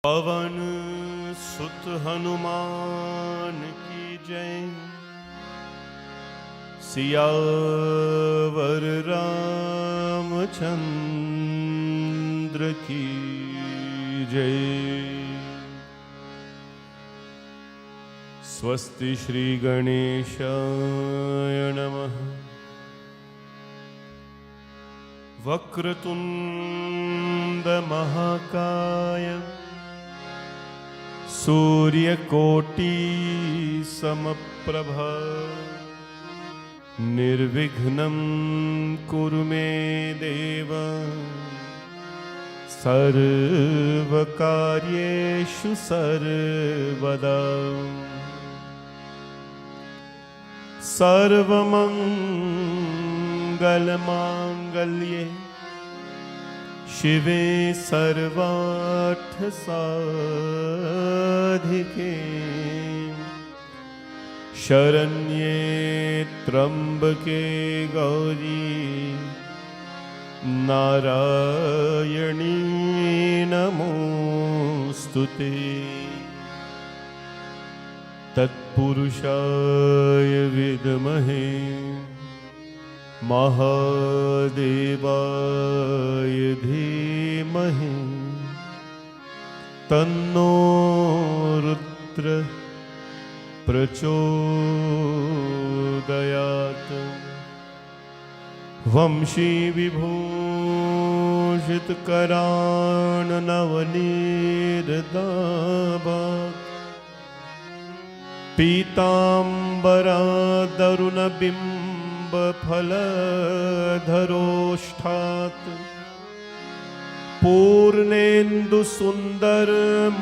पवन सुत हनुमान की जय। सियावर रामचंद्र की जय। स्वस्ति श्री गणेशाय नमः। वक्रतुंड महाकाय सूर्यकोटि समप्रभा निर्विघ्नं कुरु मे देव सर्वकार्येषु सर्वदा। सर्वमंगलमांगल्ये शिवे सर्वार्थसाधिके शरण्ये त्र्यंबके गौरी नारायणी नमोस्तुते। तत्पुरुषाय विद्महे महादेवाय धीमहि तन्नो रुद्र प्रचोदयात्। वंशी विभूषित करान नवनीरदाभात् पीताम्बरादरुण बिंब फलधरोष्ठात् पूर्णेन्दु सुंदर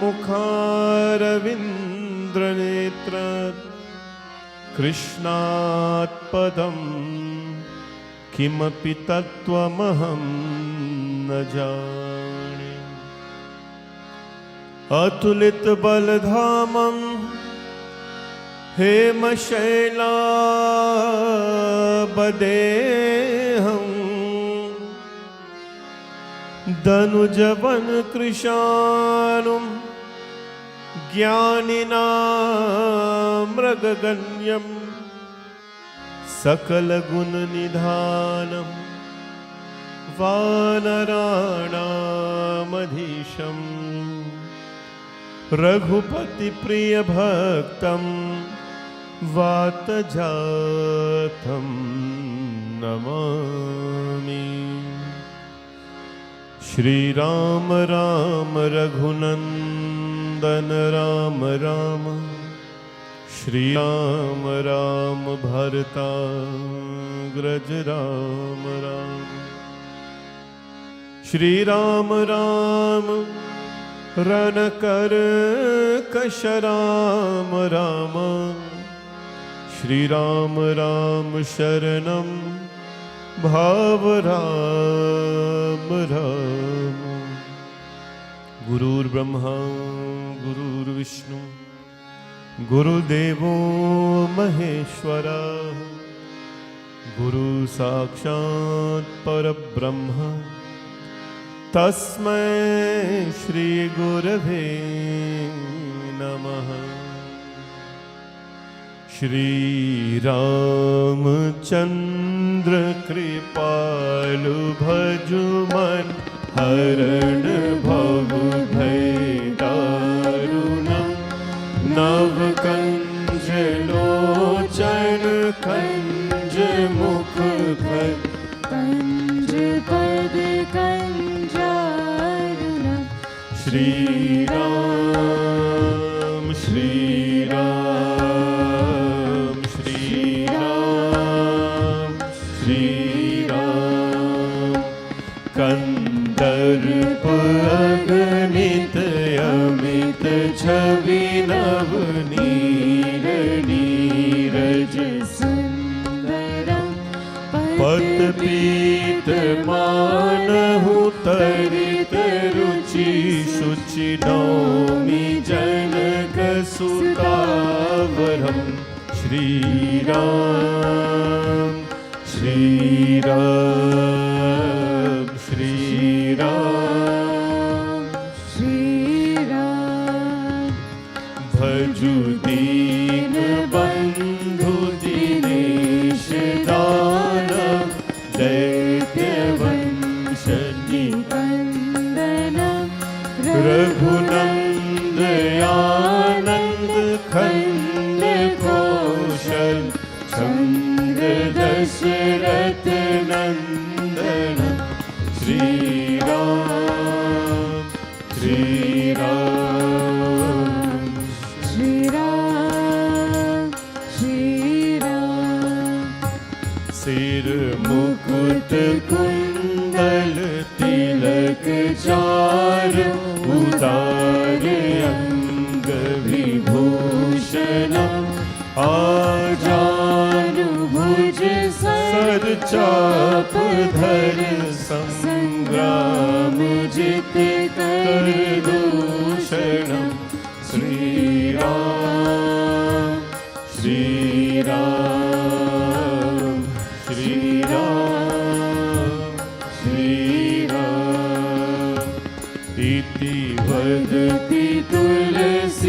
मुखारविंद्रनेत्रात् कृष्णात् पदं किमपि तत्त्वमहं न जाने। अतुलित बलधामं हेमशैलाबदेहं दनुजवन कृशानुं ज्ञानिनां मृगगण्यं सकलगुणनिधानं वानराणामधीशं रघुपतिप्रियभक्तं वातजातं नमामि। श्रीराम राम रघुनंदन राम राम श्रीराम राम भरताग्रज राम राम। श्रीराम राम रणकर कश राम राम श्रीराम राम शरणं भाव राम राम। गुरुर्ब्रह्मा गुरुर्विष्णु गुरुदेवो महेश्वरा गुरु साक्षात् परब्रह्म तस्मै श्री गुरवे नमः। श्री रामचंद्र कृपालु भजुमन हरण भव भय दारुणं नव कंज लोचन कंज मुख कर कंज पद कंजारुणं। श्री राम श्री राम श्री राम श्री राम। कंदर्प अगणित अमित छवि नवनीर नीरज सुंदरं पत पीत मानहु तरित रुचि शुचि नौमि जनक सुतावरं। श्री राम श्री राम श्री राम श्री राम भजु दीन बंधु दिनेश दानव दैत्य वंश निकंदनम रघुनंद आनंद खंड कौशल चंद्र दशरथ नंदन श्री राम श्री राम श्री राम श्री राम। सिर मुकुट कुंडल तिलक चारु उदार अंग विभूषण आजानुभुज सर चाप धर संग्राम जित कर दूषण श्री राम श्री राम श्री राम श्री राम। इति वदति तुलसीदास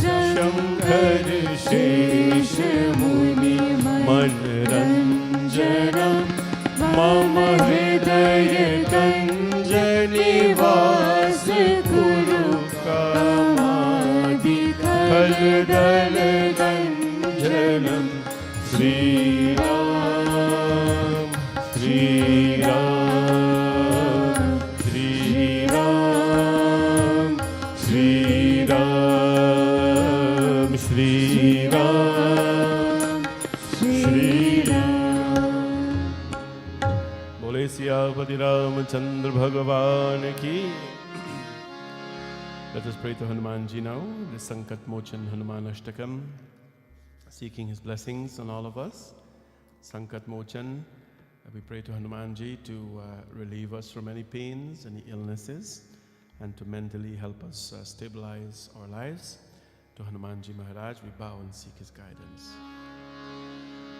शंकर शेष मुनि मनरंजनम मम हृदय गंज निवास कुरु कामादि खलदल गंजनम श्री राम श्री राम श्री राम श्री राम श्री राम श्री राम। बोले सियापति रामचंद्र भगवान की। Let us pray to Hanumanji now, the Sankat Mochan Hanuman Ashtakam, seeking his blessings on all of us. Sankat Mochan, we pray to Hanumanji to relieve us from any pains, any illnesses, and to mentally help us stabilize our lives. To Hanumanji Maharaj, we bow and seek his guidance.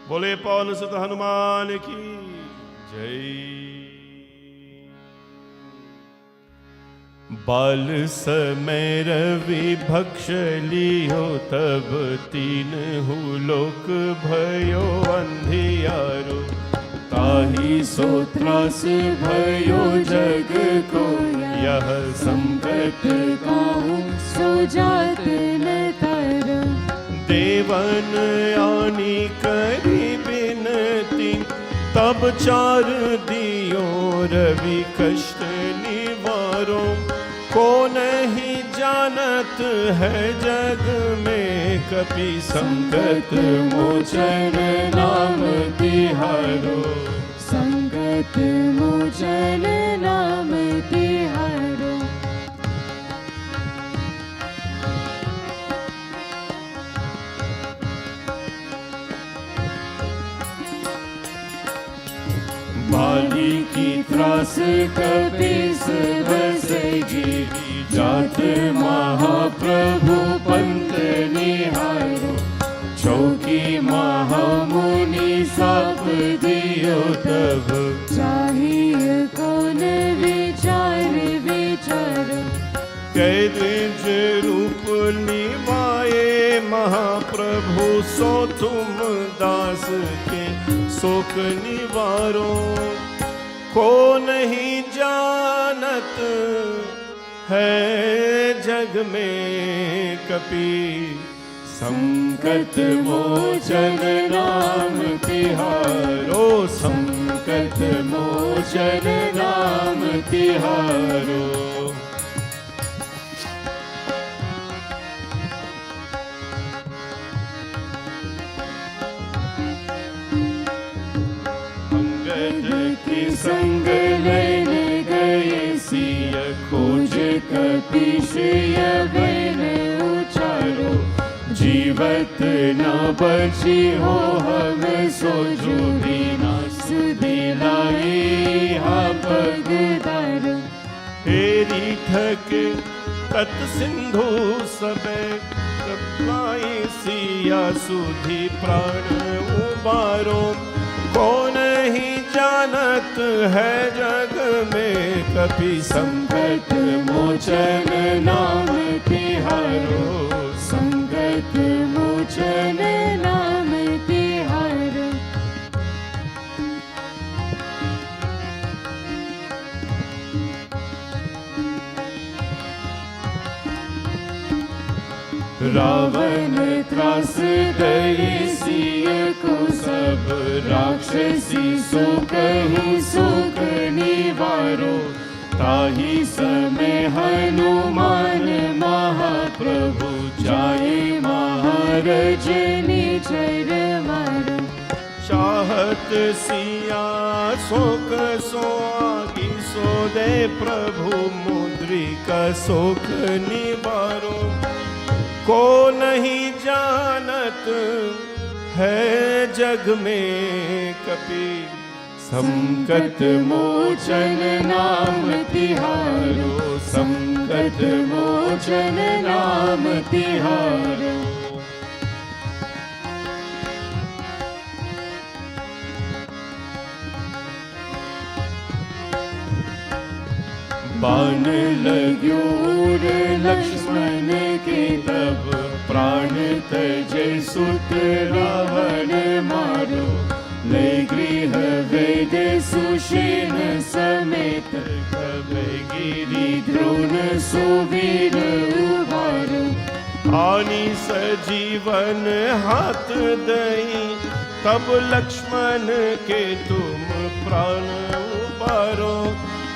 Bole Pawan Sut Hanuman ki jai. बाल समय रवि भक्ष लियो तब तीन लोक भयो अंधियारो ताहि सो त्रास भयो जग को यह संकट काहू सो जात न तारो। देवन आनी करी बिनती तब चार दियो रवि कष्ट निवारो को नहीं जानत है जग में कपि संकट मोचन नाम तिहारो। संकट मोचन नाम तिहारो। बाली की त्रास कपीस बस गिरी जात महाप्रभु पंत निहारो। चौकी महामुनि साप दियो तब चाहिए कौन विचार विचारो। कै द्विज रूप निभाए महाप्रभु सो तुम दास के शोक निवारो। को नहीं जानत है जग में कपि संकट मोचन नाम तिहारो। संकट मोचन नाम तिहारो। संग लेने गए सिय खोज कपीश यवन उचारो। जीवत न बची हो हम सो जो बिना सुदिलाई हा पगदारो। हेरी ठक तत् सिंधु सबे कपाई सिया सुधी प्राण उबारो। को नहीं जानत है जग में कपि संकट मोचन नाम तिहारो, संकट मोचन नाम तिहारो। रावण त्रास दई सिय को सब, राक्षसी सो कहीं सुख निवारो। ताहि समय हनुमान महाप्रभु, जाए महाराज निचर मारो। चाहत सिया शोक सोगी, सो दे प्रभु मुद्रिका शोक निवारो। को नहीं जानत है जग में कपि, संकट मोचन नाम तिहारो, संकट मोचन नाम तिहारो। बाण लाग्यो लक्ष्मण के तब, प्राण तजे सुत रावण मारो। ले गृह वेद सुषेण समेत, गिरि द्रोण सुवीर उबारो। आनी सजीवन हाथ दई, तब लक्ष्मण के तुम प्राण उबारो।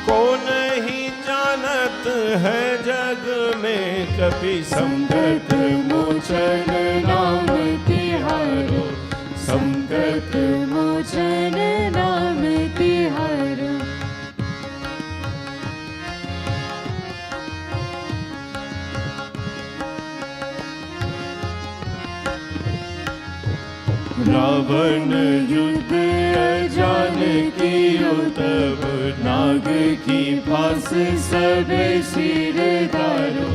को नहीं जानत है जग में कभी, संकट मोचन नाम तिहारो, संकट मोचन नाम तिहारो। रावण युद्ध अजान कियो तब, नाग की फांस सबे सिर धारो।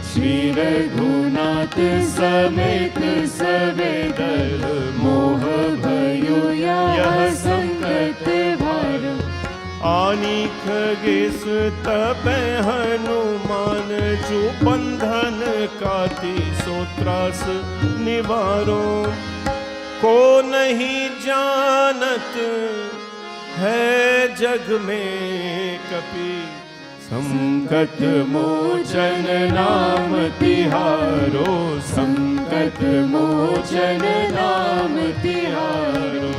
श्री रघुनाथ समेत सबे दल, मोह भयो यह संकट भारो। आनी खगेश तपे हनुमान, जो बंधन काती सो त्रास निवारो। को नहीं जानत है जग में कपि, संकट मोचन नाम तिहारो, संकट मोचन नाम तिहारो।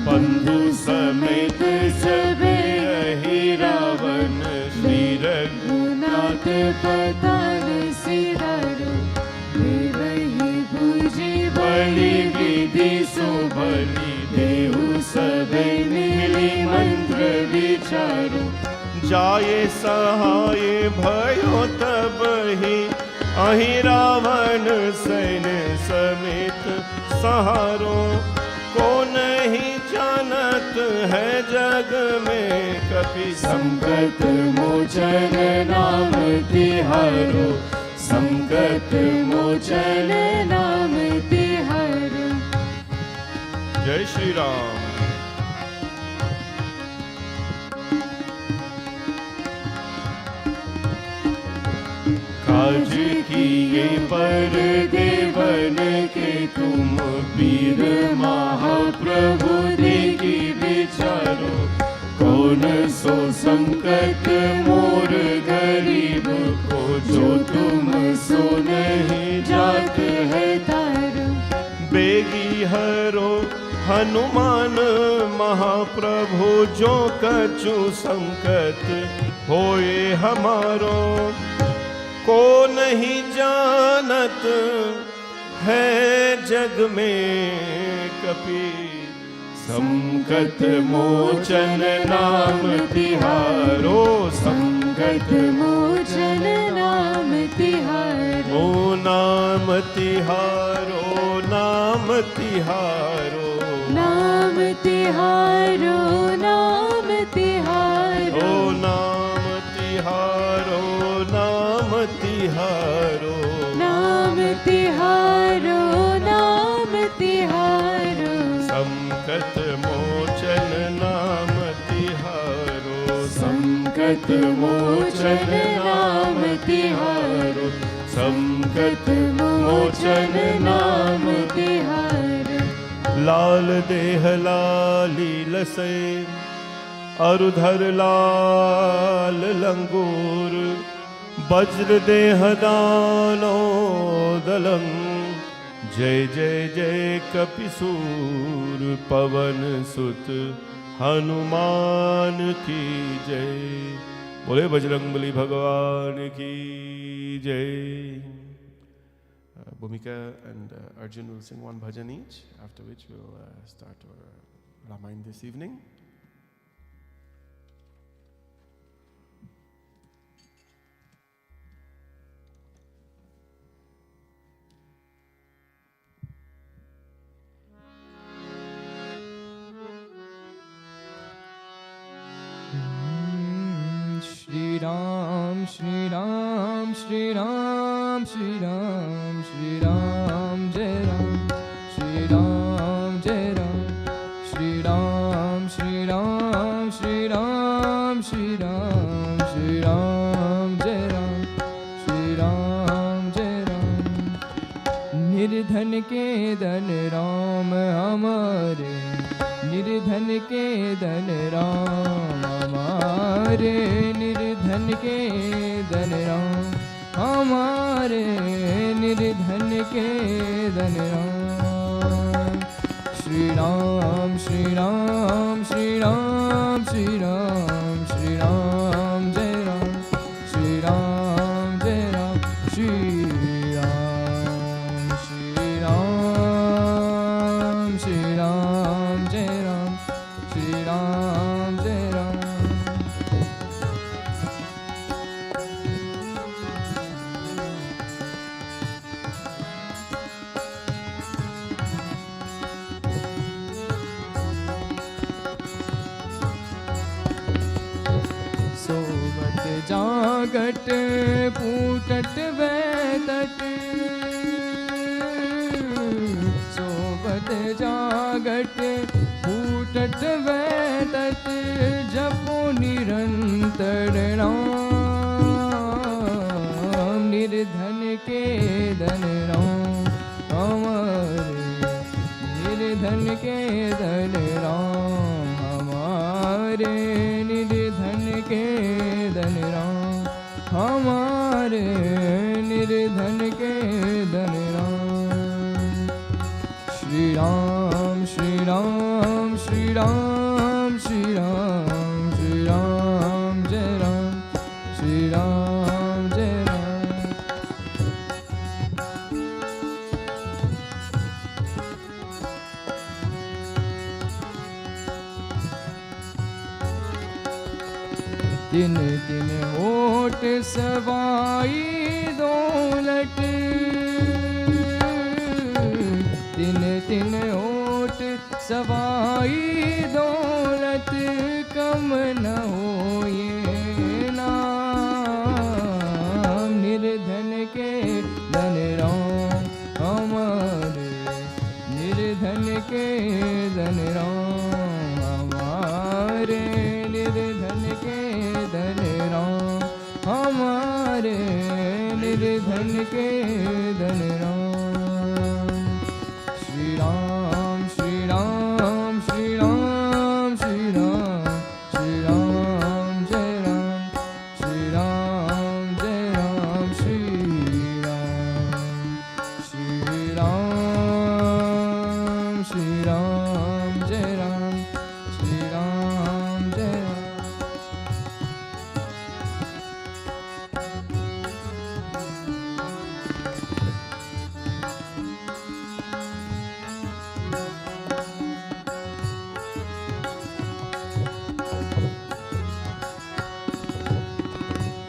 बंधु समेत सबे रही रावण, श्री रघुनाथ पतान सिधारो। देवहि पूजी बलि विधि सुबलि, देहु सबे मिली मंत्र विचारो। जाए सहाय भयो तब ही, अहि रावण सैन्य समेत सहारो। को नहीं जानत है जग में कपि, संकट मोचन नाम तिहारो, संकट मोचन नाम तिहारो। जय श्री राम। काज किए पर देवन के तुम, वीर महाप्रभु देखी विचारो। कौन सो संकट मोर गरीब को, जो तुम सो नहीं जात है तारो। बेगी हरो हनुमान महाप्रभु, जो कछु संकट होए हमारो। को नहीं जानत है जग में कपि, संकट मोचन नाम तिहारो, संकट मोचन नाम तिहारो। ओ नाम तिहारो, नाम तिहारो, नाम तिहारो, नाम तिहारो। ओ नाम तिहारो, नाम तिहारो, नाम तिहारो, नाम तिहारो। संकट संकट मोचन नाम तिहारो, संकट मोचन नाम तिहारो, संकट मोचन नाम तिहारो। लाल देह लाली लसे अरुधर लाल लंगूर, वज्र देह दानो दलम, जय जय जय कपिसूर, पवन सुत हनुमान की जय। बोले बजरंगबली भगवान की जय। Bhumika and Arjun will sing one bhajan each, after which we'll start our Ramayana this evening. Shri Ram, Shri Ram, Shri Ram, Shri Ram, Shri Ram, Jai Ram, Shri Ram, Jai Ram, Shri Ram, Shri Ram, Shri Ram, Shri Ram, Shri Ram, Jai Ram, Shri Ram, Jai Ram। निर्धन के धन राम हमारे, निर्धन के धन राम हमारे, निर्धन के धन राम हमारे, निर्धन के धन राम। श्री राम, श्री राम, श्री राम, श्री राम, श्री राम, जय राम, श्री राम, जय राम, श्री राम, श्री राम, श्री राम, जय राम, श्री राम, जय राम। सोवत जागट फूटट वैतट, सोवत जागट फूटट वैतट, जपो निरंतर राम, निर्धन के धन राम हमारे, निर्धन के धन राम हमारे, निर्धन के धन राम हमारे, निर्धन के धन राम। श्री राम, श्री राम, श्री राम, श्री राम, श्री राम, जय राम, श्री राम, जय राम। दिन दिन होठ सवाई दौलत, दिन दिन होठ सवाई दौलत, कम न हो ये नाम, निर्धन के धन राम हमारे, निर्धन के धन राम हमारे, निर्धन के धन राम हमारे, निर्धन के धन राम। श्री राम, श्री राम, श्री राम, श्री राम, श्री राम, जय राम, श्री राम, जय राम, श्री राम, श्री राम, श्री राम, जय राम, श्री राम, जय राम।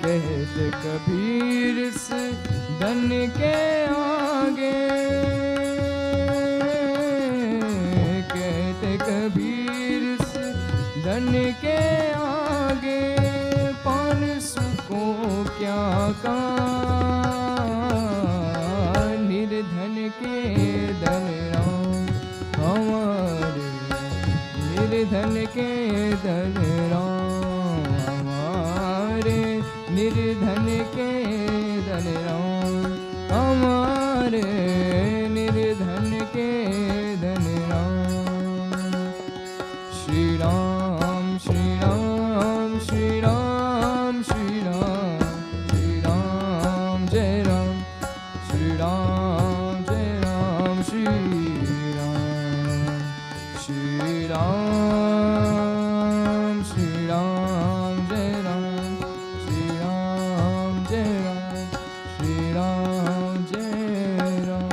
कहते कबीर से धन के आगे, कहते कबीर से धन के आगे, पान सुखों क्या काम, निर्धन के धन राम हमारे, निर्धन के धन राम, हमारे निर्धन के धन राम, हमारे निर्धन के धन राम। श्री राम श्री राम श्री राम श्री राम, श्री राम जय राम, श्री राम जय राम, श्री राम, श्री राम श्री राम जय राम, श्री राम जय राम, श्री राम जय राम।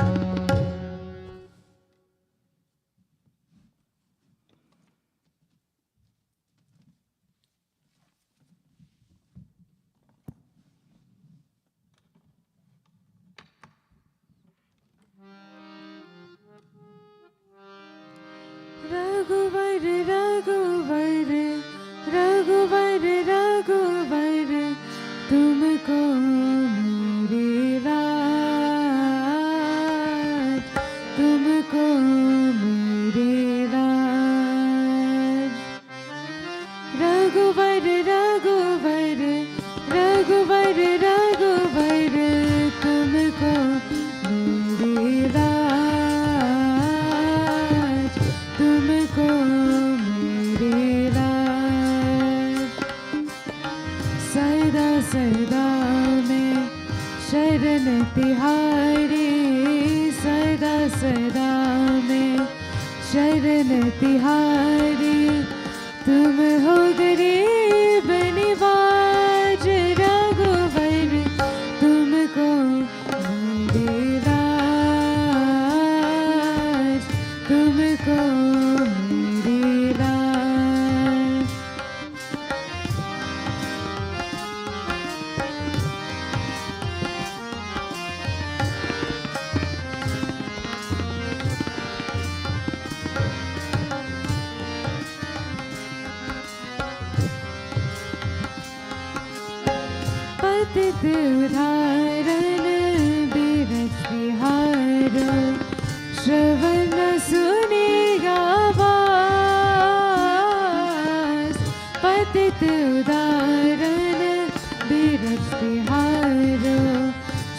रघुवर रघुवर रघुवर रघुवर, तुमको मेरी राज, तुमको मेरी राज। रघुवर रघुवर रघुवर रघुवर, तुमको मेरी राज, तुमको मेरी राज। सदा सदा में शरण तिहारी, सदा सदा में शरण तिहारी, तुम हो गरीब निवाज। रघुवर तुमको मेरी राज, तुमको मेरी राज। पतित उदाहरण बिरज बिहार, श्रवण सुनेगा वास। पतित उदाहरण बिरज बिहार,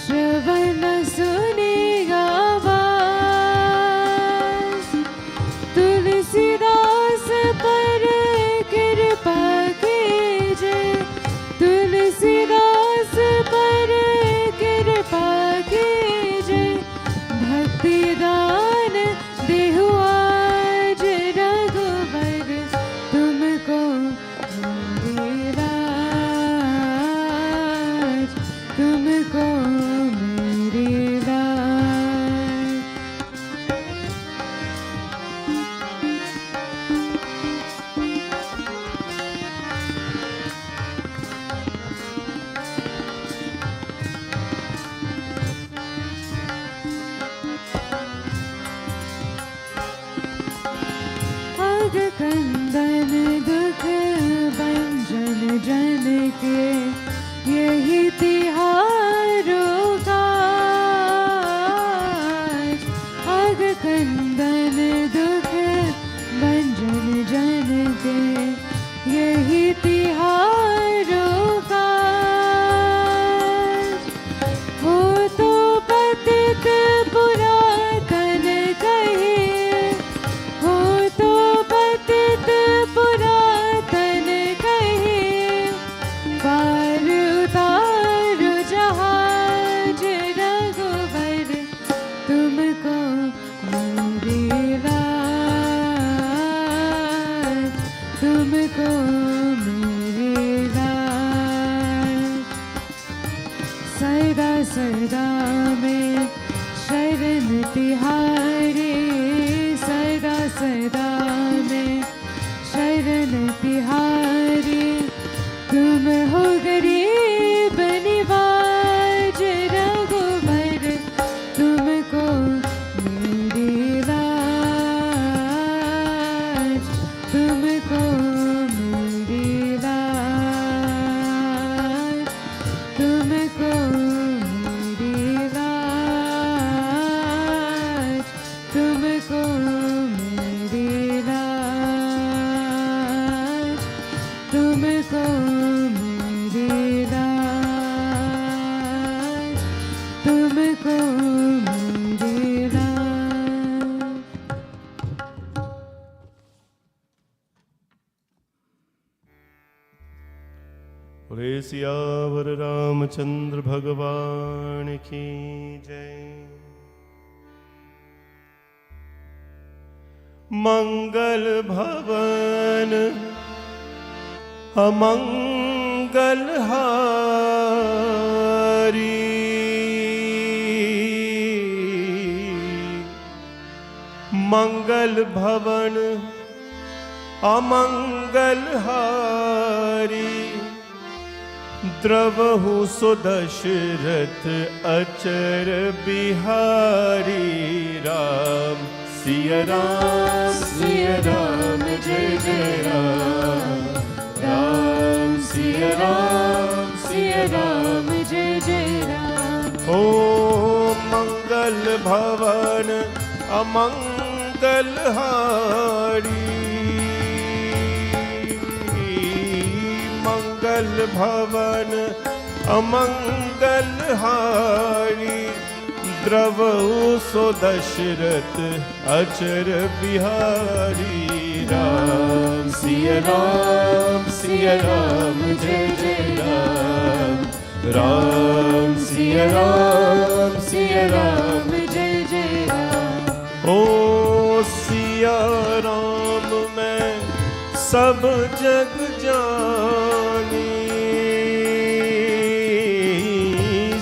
श्रवण सुनेगा वास। तुलसीदास पर कृपा कीजे, तुलसीदास पर कृपा कीजे, भक्ति दान देहु आज। रघुवर तुमको मेरी राज, तुमको मेरी राज। अग कंदन दुख भंजन जन के, यही तिहारों काज। अग कंदन दुख भंजन जन के, यही तिहारों काज। हो तो पतित पुरातन कहिए, हो तो पतित पुरातन कहिए, बोले सियावर रामचंद्र भगवान की जय। मंगल भवन अमंगल हारी, मंगल भवन अमंगल हारी, द्रवहु सुदशरथ अचर बिहारी। राम सिया राम जय जय राम, राम सिया राम जय जय राम। ओ मंगल भवन अमंगल हारी, मंगल भवन अमंगल हारी, द्रवहु सो दशरथ अचर बिहारी। राम सिया राम जय जय राम, राम सिया राम जय जय राम। ओ सिया राम मैं सब जग जानी,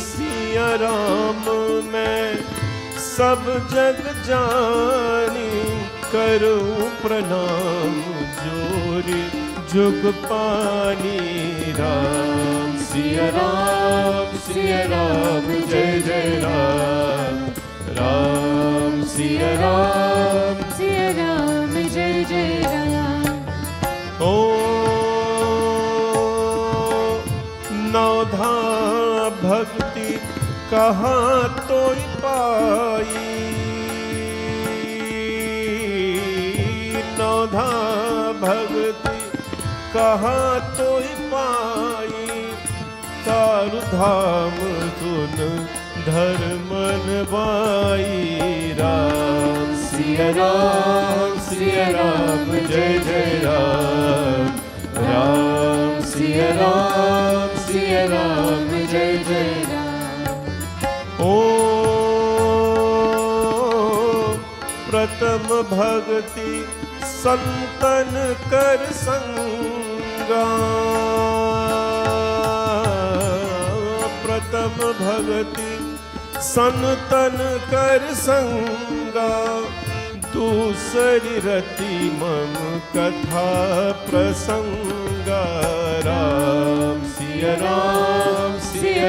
सिया राम मैं सब जग जानी, करूं प्रणाम जोरी जुग पानी। राम सिया राम जय जय राम, राम सिया राम जय जय राम। ओ नौधा भक्ति कहाँ तो पाई, नौधा भक्ति कहाँ तो पाई, तारु धाम सुन धर्मन बाई। राम सिया राम जय जय राम, राम सिया राम जय जय राम। ओ प्रथम भक्ति संतन कर संगा, प्रथम भक्ति संतन कर संगा, दूसरी रति मम कथा प्रसंगा। राम सिया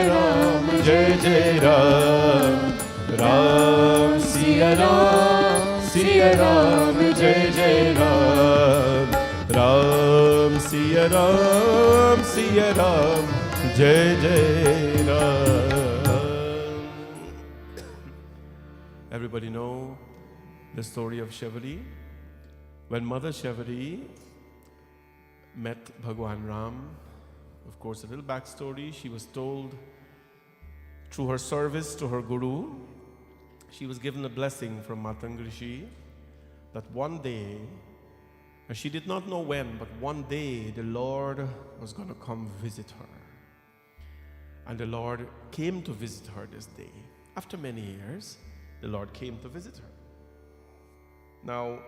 राम जय जय राम, राम सिया राम जय जय राम, राम सिया राम जय जय Ram. Everybody know the story of Shivari? When Mother Shivari met Bhagwan Ram, of course a little backstory, she was told through her service to her Guru, she was given a blessing from Matang Rishi that one day, and she did not know when, but one day the Lord was going to come visit her. And the Lord came to visit her this day. After many years, the Lord came to visit her. Now,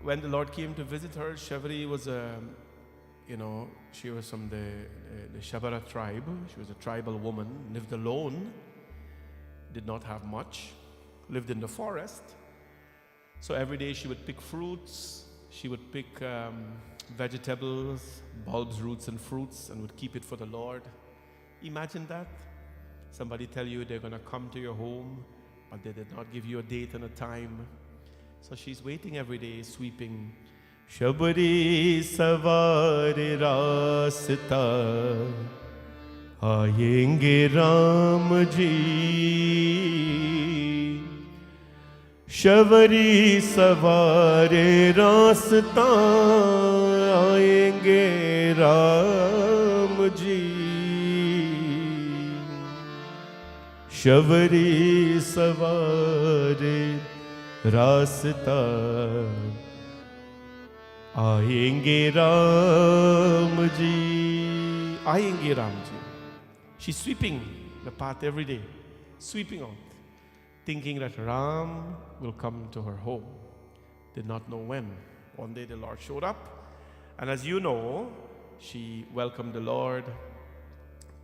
when the Lord came to visit her, Shivari was she was from the Shabara tribe. She was a tribal woman, lived alone, did not have much, lived in the forest. So every day she would pick fruits, she would pick vegetables, bulbs, roots and fruits, and would keep it for the Lord. Imagine that. Somebody tell you they're going to come to your home, but they did not give you a date and a time. So she's waiting every day, sweeping. Shabari savari rasta, aayenge Ram ji. Shabari savari rasta, aayenge Ram ji. Shabari savari रास्ता आएंगे राम जी आएंगे Ram ji. She's sweeping the path every day, sweeping out, thinking that Ram will come to her home. Did not know when. One day the Lord showed up, and as you know, she welcomed the Lord,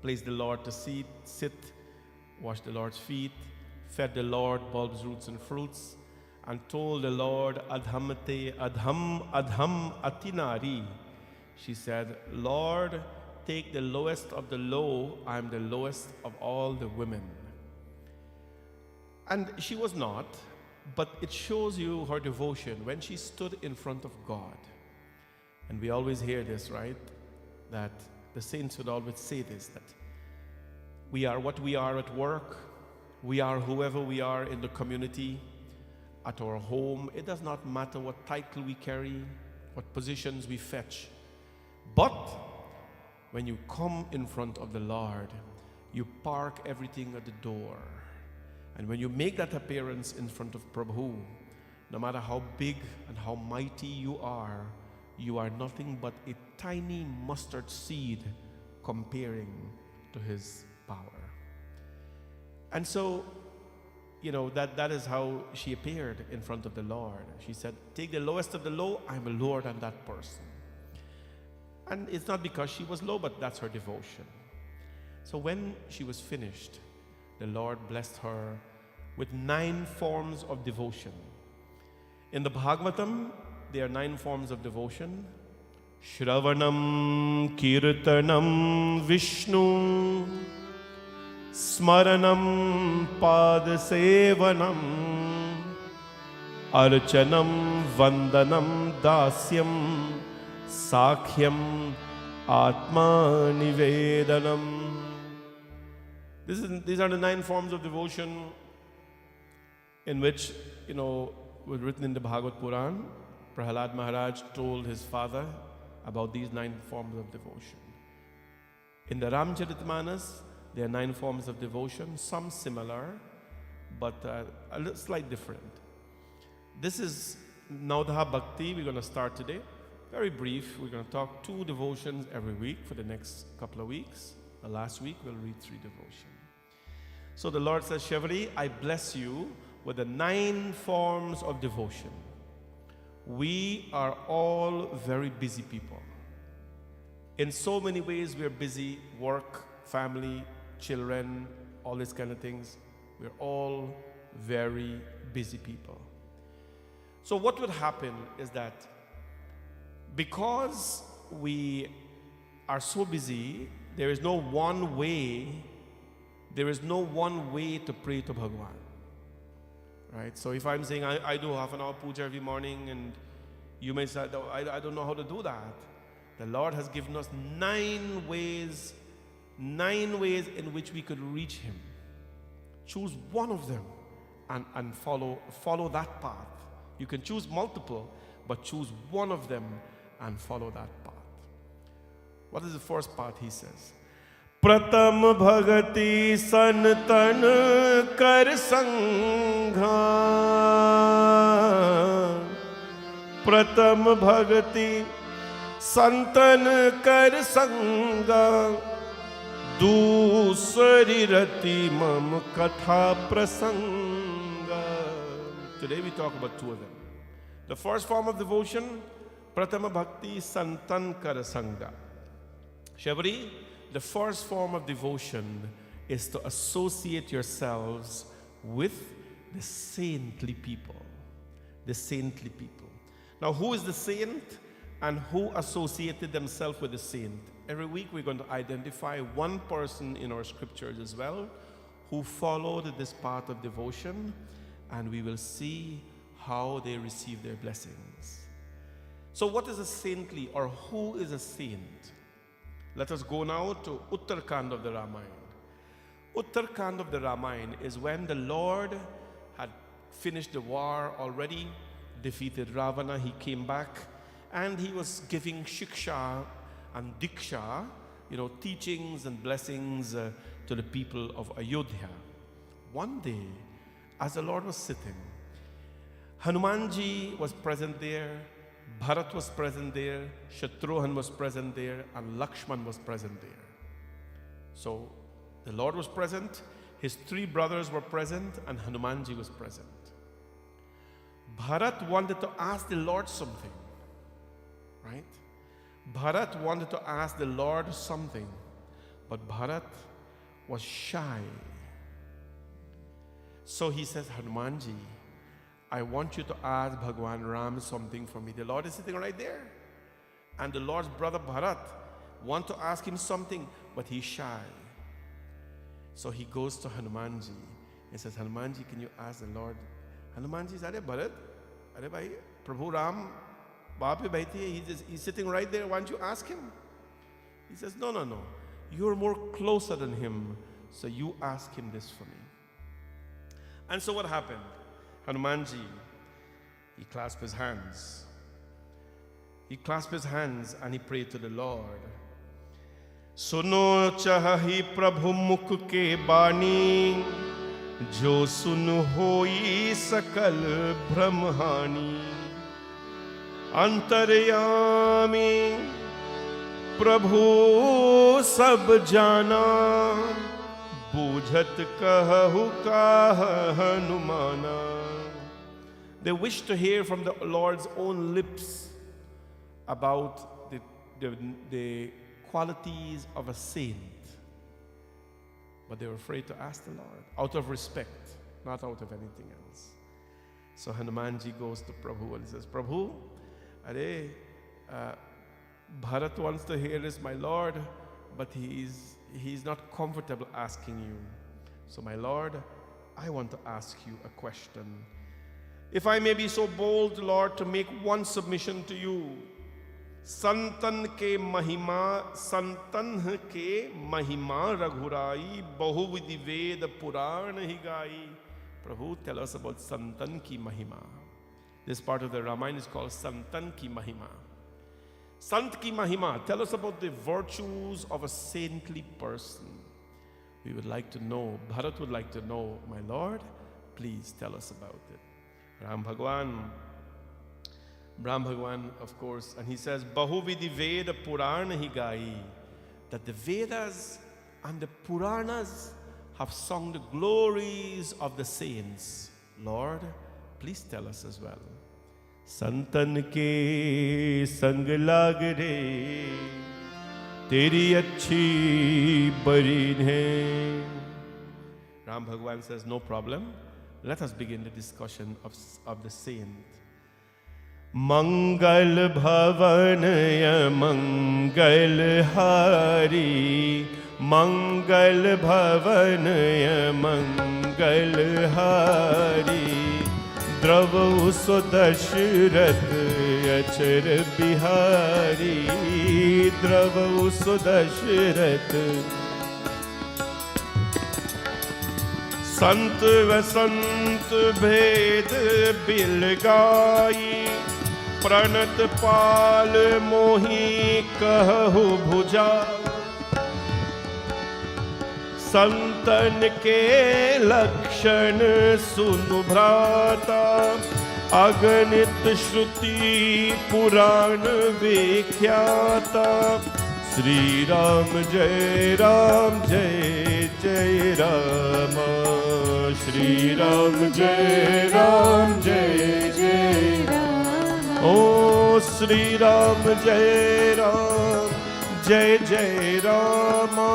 placed the Lord to sit, washed the Lord's feet, fed the Lord bulbs, roots, and fruits, and told the Lord, Adhamate, Adham, Adham, Atinari. She said, Lord, take the lowest of the low, I am the lowest of all the women. And she was not, but it shows you her devotion when she stood in front of God. And we always hear this, right? That the saints would always say this, that we are what we are at work, we are whoever we are in the community, at our home. It does not matter what title we carry, what positions we fetch. But when you come in front of the Lord, you park everything at the door. And when you make that appearance in front of Prabhu, no matter how big and how mighty you are nothing but a tiny mustard seed comparing to his power. And so, that is how she appeared in front of the Lord. She said, take the lowest of the low, I'm a lower than that person. And it's not because she was low, but that's her devotion. So when she was finished, the Lord blessed her with 9 forms of devotion. In the Bhagavatam, there are 9 forms of devotion. Shravanam, Kirtanam, Vishnu, Smaranam, Padasevanam, Archanam, Vandanam, Dasyam, Sakhyam, Atma Nivedanam. These are the 9 forms of devotion in which, was written in the Bhagavad Puran. Prahalad Maharaj told his father about these 9 forms of devotion. In the Ramcharitmanas, there are 9 forms of devotion, some similar, but a little slight different. This is Naudha Bhakti. We're going to start today. Very brief. We're going to talk 2 devotions every week for the next couple of weeks. The last week, we'll read 3 devotions. So the Lord says, Shevali, I bless you with the 9 forms of devotion. We are all very busy people. In so many ways, we're busy: work, family, children, all these kind of things. We're all very busy people. So what would happen is that because we are so busy, there is no one way to pray to Bhagwan. Right? So if I'm saying I do half an hour puja every morning, and you may say, I don't know how to do that. The Lord has given us 9 ways in which we could reach Him. Choose one of them and follow that path. You can choose multiple, but choose one of them and follow that path. What is the first part? He says, Pratam bhagati santan kar sangha. Pratam bhagati santan kar sangha. Dusari rati mam katha prasanga. Today we talk about 2 of them. The first form of devotion, Pratama Bhakti Santan Kara Sangha. Shevali, the first form of devotion is to associate yourselves with the saintly people. The saintly people. Now, who is the saint and who associated themselves with the saint? Every week we're going to identify one person in our scriptures as well who followed this path of devotion, and we will see how they receive their blessings. So what is a saintly, or who is a saint? Let us go now to Uttarkand of the Ramayana. Uttarkand of the Ramayana is when the Lord had finished the war already, defeated Ravana. He came back and he was giving shiksha and diksha, teachings and blessings to the people of Ayodhya. One day, as the Lord was sitting, Hanumanji was present there, Bharat was present there, Shatrughan was present there, and Lakshman was present there. So the Lord was present, his 3 brothers were present, and Hanumanji was present. Bharat wanted to ask the Lord something, right? Bharat wanted to ask the Lord something, but Bharat was shy. So he says, Hanumanji, I want you to ask Bhagwan Ram something for me. The Lord is sitting right there. And the Lord's brother Bharat wants to ask him something, but he's shy. So he goes to Hanumanji and says, Hanumanji, can you ask the Lord? Hanumanji said, Bharat, Are bhai, Prabhu Ram, he's sitting right there. Why don't you ask him? He says, no. You're more closer than him, so you ask him this for me. And so what happened? Hanumanji, he clasped his hands. He clasped his hands and he prayed to the Lord. Suno chahi prabhu mukh ke bani, jo sun hoi sakal brahmani. Antaryami prabhu sab jana, bujhat kahu kah Hanumana. They wish to hear from the Lord's own lips about the qualities of a saint. But they were afraid to ask the Lord, out of respect, not out of anything else. So Hanumanji goes to Prabhu and says, Prabhu, Bharat wants to hear this, my Lord, but he's not comfortable asking you. So my Lord, I want to ask you a question. If I may be so bold, Lord, to make one submission to you. Santan ke mahima raghurai, bahuvidi ved puran hi gai. Prabhu, tell us about Santan ki mahima. This part of the Ramayana is called Santan ki mahima. Sant ki mahima, tell us about the virtues of a saintly person. We would like to know, Bharat would like to know, my Lord, please tell us about it. Ram Bhagwan, of course, and he says, Bahuvidi Veda Purana hi gai, that the Vedas and the Puranas have sung the glories of the saints. Lord, please tell us as well. Santan ke sang lag re, teri achhi barin hai. Ram Bhagwan says, no problem. Let us begin the discussion of the saint. Mangal bhavanaya mangal hari, mangal bhavanaya mangal hari, drava sudashrat achar bihari, drava sudashrat. Sant vasant bhed bilgai, pranat pal mohi kahu bhuja. Santan ke lakshan sunu bhrata, aganit shruti puran vikhyata. Shri Ram Jai Ram Jai Jai Rama, Shri Ram Jai Ram Jai Jai Rama. Oh, Shri Ram Jai Ram Jai Jai Rama,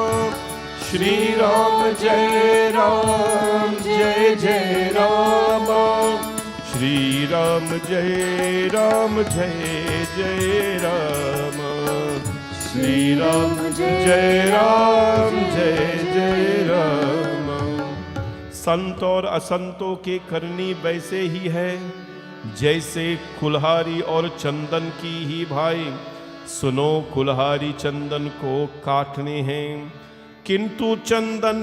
Shri Ram Jai Ram Jai Jai Rama, Shri Ram Jai Ram Jai Jai Rama. Shri Ram Jai Ram Jai Jai Ram. संत और असंतों के करनी वैसे ही है जैसे कुल्हाड़ी और चंदन की ही भाई। सुनो कुल्हाड़ी चंदन को काटने हैं, किंतु चंदन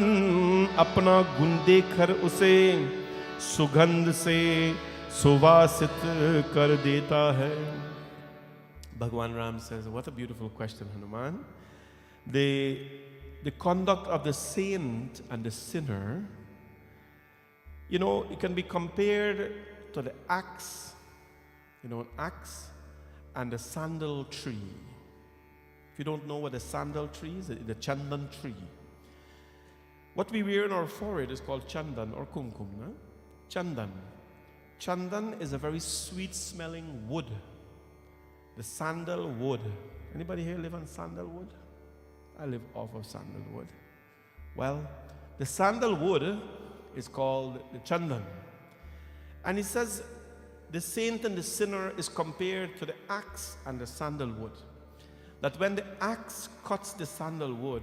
अपना गुण देकर उसे सुगंध से सुवासित कर देता है। Bhagwan Ram says, what a beautiful question, Hanuman. The conduct of the saint and the sinner, you know, it can be compared to the axe, an axe and the sandal tree. If you don't know what a sandal tree is, the chandan tree. What we wear on our forehead is called chandan or kumkum. No? Chandan. Chandan is a very sweet smelling wood. The sandalwood. Anybody here live on sandalwood? I live off of sandalwood. Well, the sandalwood is called the chandan. And he says the saint and the sinner is compared to the axe and the sandalwood. That when the axe cuts the sandalwood,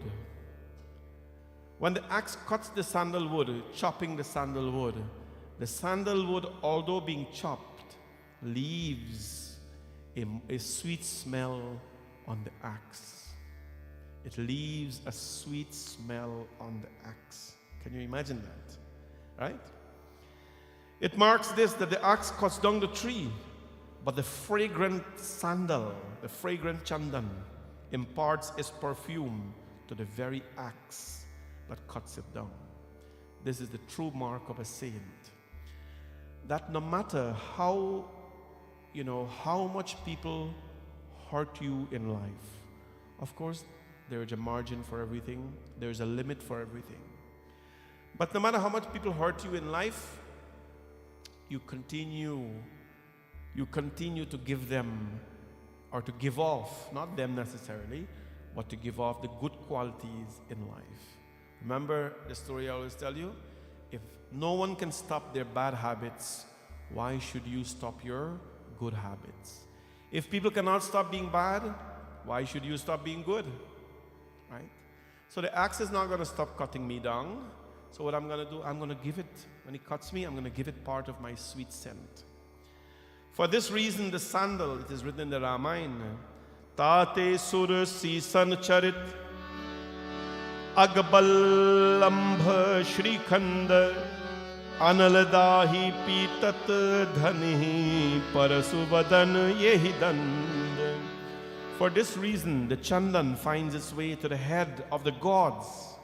chopping the sandalwood, although being chopped, leaves a sweet smell on the axe. It leaves a sweet smell on the axe. Can you imagine that? Right? It marks this, that the axe cuts down the tree, but the fragrant sandal, the fragrant chandan, imparts its perfume to the very axe that cuts it down. This is the true mark of a saint. That no matter how much people hurt you in life, of course, there is a margin for everything. There is a limit for everything. But no matter how much people hurt you in life, you continue to give them, or to give off, not them necessarily, but to give off the good qualities in life. Remember the story I always tell you? If no one can stop their bad habits, why should you stop your good habits? If people cannot stop being bad, why should you stop being good? Right? So the axe is not going to stop cutting me down. So what I'm going to do, I'm going to give it, when it cuts me, I'm going to give it part of my sweet scent. For this reason, the sandal, it is written in the Ramayana, Tate sur sisan charit Agbalambha Shrikhanda Analadahi Pitat Dhani Parasuvadan Yehidan. For this reason, the chandan finds its way to the head of the gods.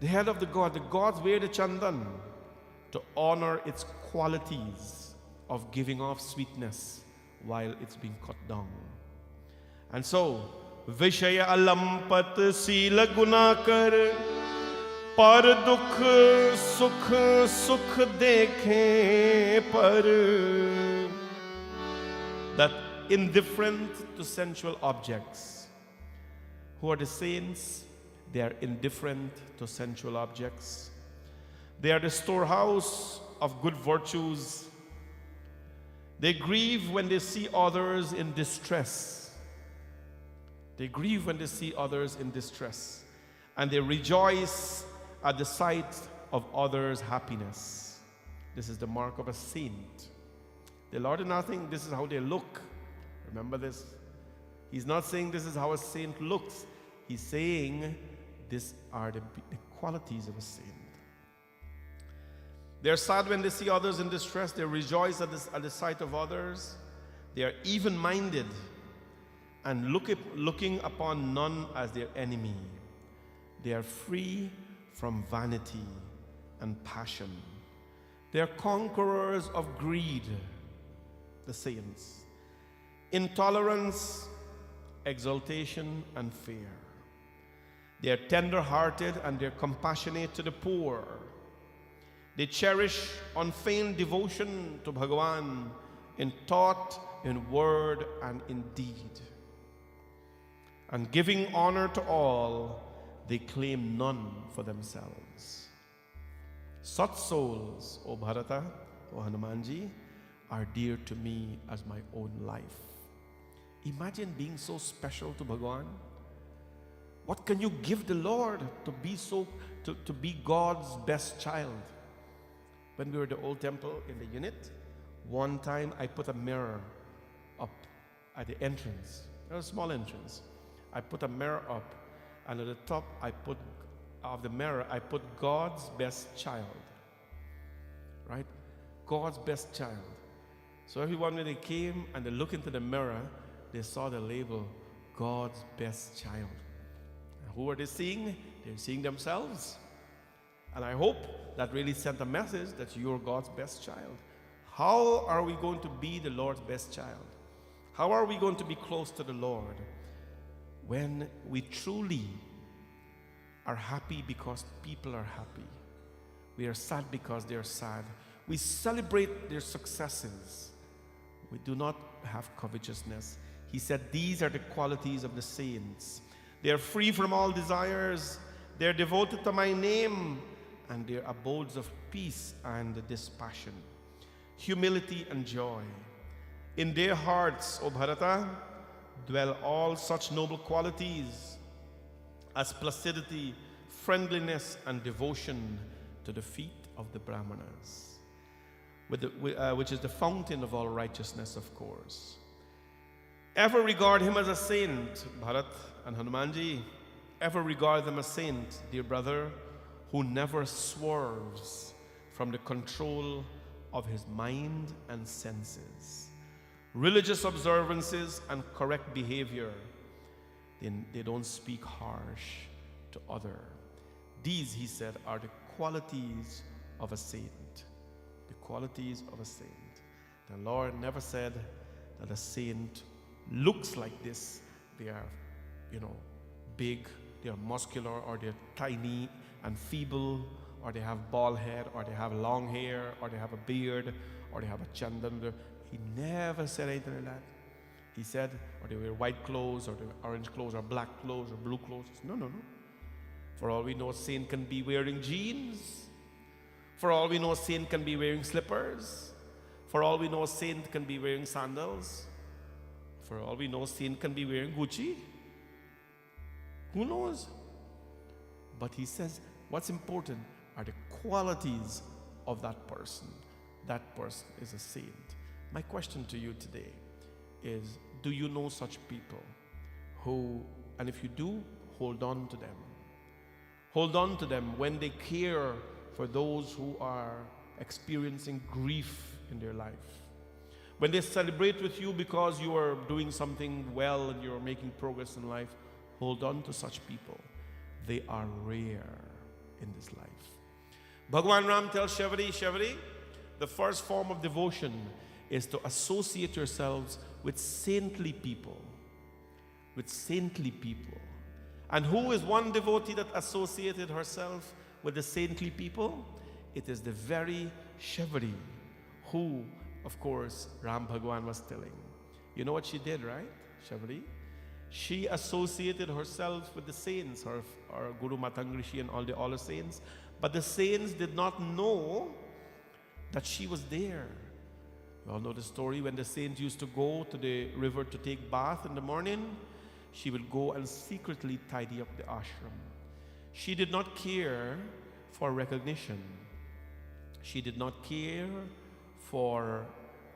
The head of the gods wear the chandan to honor its qualities of giving off sweetness while it's being cut down. And so, Vishaya alampat sila gunakar par dukh sukh dekhe par. That indifferent to sensual objects. Who are the saints? They are indifferent to sensual objects. They are the storehouse of good virtues. They grieve when they see others in distress. They grieve when they see others in distress. And they rejoice at the sight of others' happiness. This is the mark of a saint. The Lord is not saying this is how they look. Remember this. He's not saying this is how a saint looks. He's saying these are the qualities of a saint. They are sad when they see others in distress. They rejoice at the sight of others. They are even-minded and looking upon none as their enemy. They are free from vanity and passion. They are conquerors of greed, the saints. Intolerance, exaltation, and fear. They are tender-hearted and they are compassionate to the poor. They cherish unfeigned devotion to Bhagavan in thought, in word, and in deed. And giving honor to all, they claim none for themselves. Such souls, O Bharata, O Hanumanji, are dear to me as my own life. Imagine being so special to Bhagavan. What can you give the Lord to be God's best child? When we were at the old temple in the unit, one time I put a mirror up at the entrance. There was a small entrance. I put a mirror up, and at the top of the mirror I put God's best child. Right? God's best child. So everyone, when they came and they looked into the mirror, they saw the label, God's best child. And who are they seeing? They're seeing themselves. And I hope that really sent a message that you're God's best child. How are we going to be the Lord's best child? How are we going to be close to the Lord? When we truly are happy because people are happy. We are sad because they are sad. We celebrate their successes. We do not have covetousness. He said, these are the qualities of the saints. They are free from all desires. They are devoted to my name, and their abodes of peace and dispassion, humility and joy. In their hearts, O Bharata, dwell all such noble qualities as placidity, friendliness, and devotion to the feet of the Brahmanas, which is the fountain of all righteousness, of course. Ever regard him as a saint, Bharat and Hanumanji. Ever regard them as saint, dear brother, who never swerves from the control of his mind and senses. Religious observances and correct behavior. They don't speak harsh to other. These, he said, are the qualities of a saint. The qualities of a saint. The Lord never said that a saint looks like this. They are, big, they are muscular, or they're tiny and feeble, or they have bald head, or they have long hair, or they have a beard, or they have a chandan. He never said anything like that. He said, or they wear white clothes, or orange clothes, or black clothes, or blue clothes. No. For all we know, a saint can be wearing jeans. For all we know, a saint can be wearing slippers. For all we know, a saint can be wearing sandals. For all we know, a saint can be wearing Gucci. Who knows? But he says, what's important are the qualities of that person. That person is a saint. My question to you today is, do you know such people who, and if you do, hold on to them. Hold on to them when they care for those who are experiencing grief in their life. When they celebrate with you because you are doing something well and you're making progress in life, hold on to such people. They are rare in this life. Bhagwan Ram tells Sheveri, the first form of devotion is to associate yourselves with saintly people. With saintly people. And who is one devotee that associated herself with the saintly people? It is the very Sheveri who, of course, Ram Bhagwan was telling. You know what she did, right, Sheveri? She associated herself with the saints, her Guru Matangrishi and all the saints. But the saints did not know that she was there. You all know the story when the saints used to go to the river to take bath in the morning. She would go and secretly tidy up the ashram. She did not care for recognition. She did not care for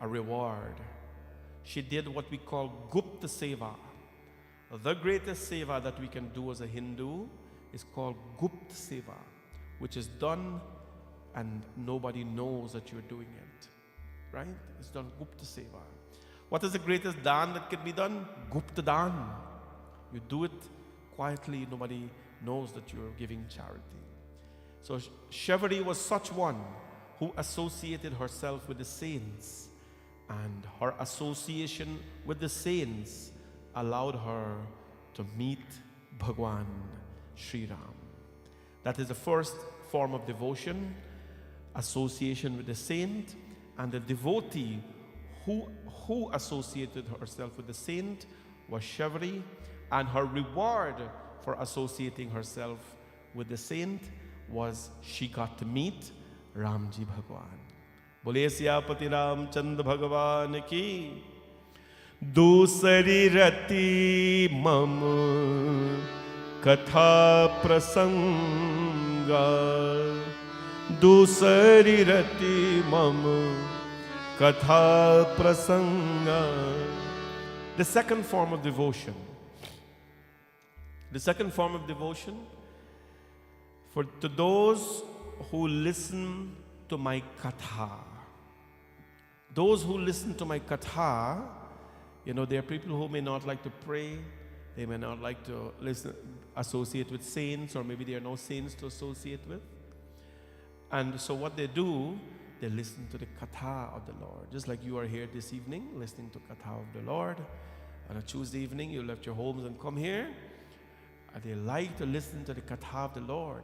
a reward. She did what we call Gupta Seva. The greatest seva that we can do as a Hindu is called Gupta Seva, which is done and nobody knows that you're doing it. Right? It's done Gupta Seva. What is the greatest dan that can be done? Gupta Dan. You do it quietly, nobody knows that you're giving charity. So Sheveri was such one who associated herself with the saints, and her association with the saints allowed her to meet Bhagwan Sri Ram. That is the first form of devotion, association with the saint. And the devotee who associated herself with the saint was Sheveri, and her reward for associating herself with the saint was she got to meet Ramji Bhagwan. Bole Siyapati Ramchand Bhagwan ki. Dusari rati mam katha prasanga. Dusari rati mam katha prasanga. The second form of devotion. The second form of devotion to those who listen to my katha. Those who listen to my katha, there are people who may not like to pray, they may not like to associate with saints, or maybe there are no saints to associate with. And so what they do, they listen to the katha of the Lord. Just like you are here this evening, listening to katha of the Lord. On a Tuesday evening, you left your homes and come here. They like to listen to the katha of the Lord.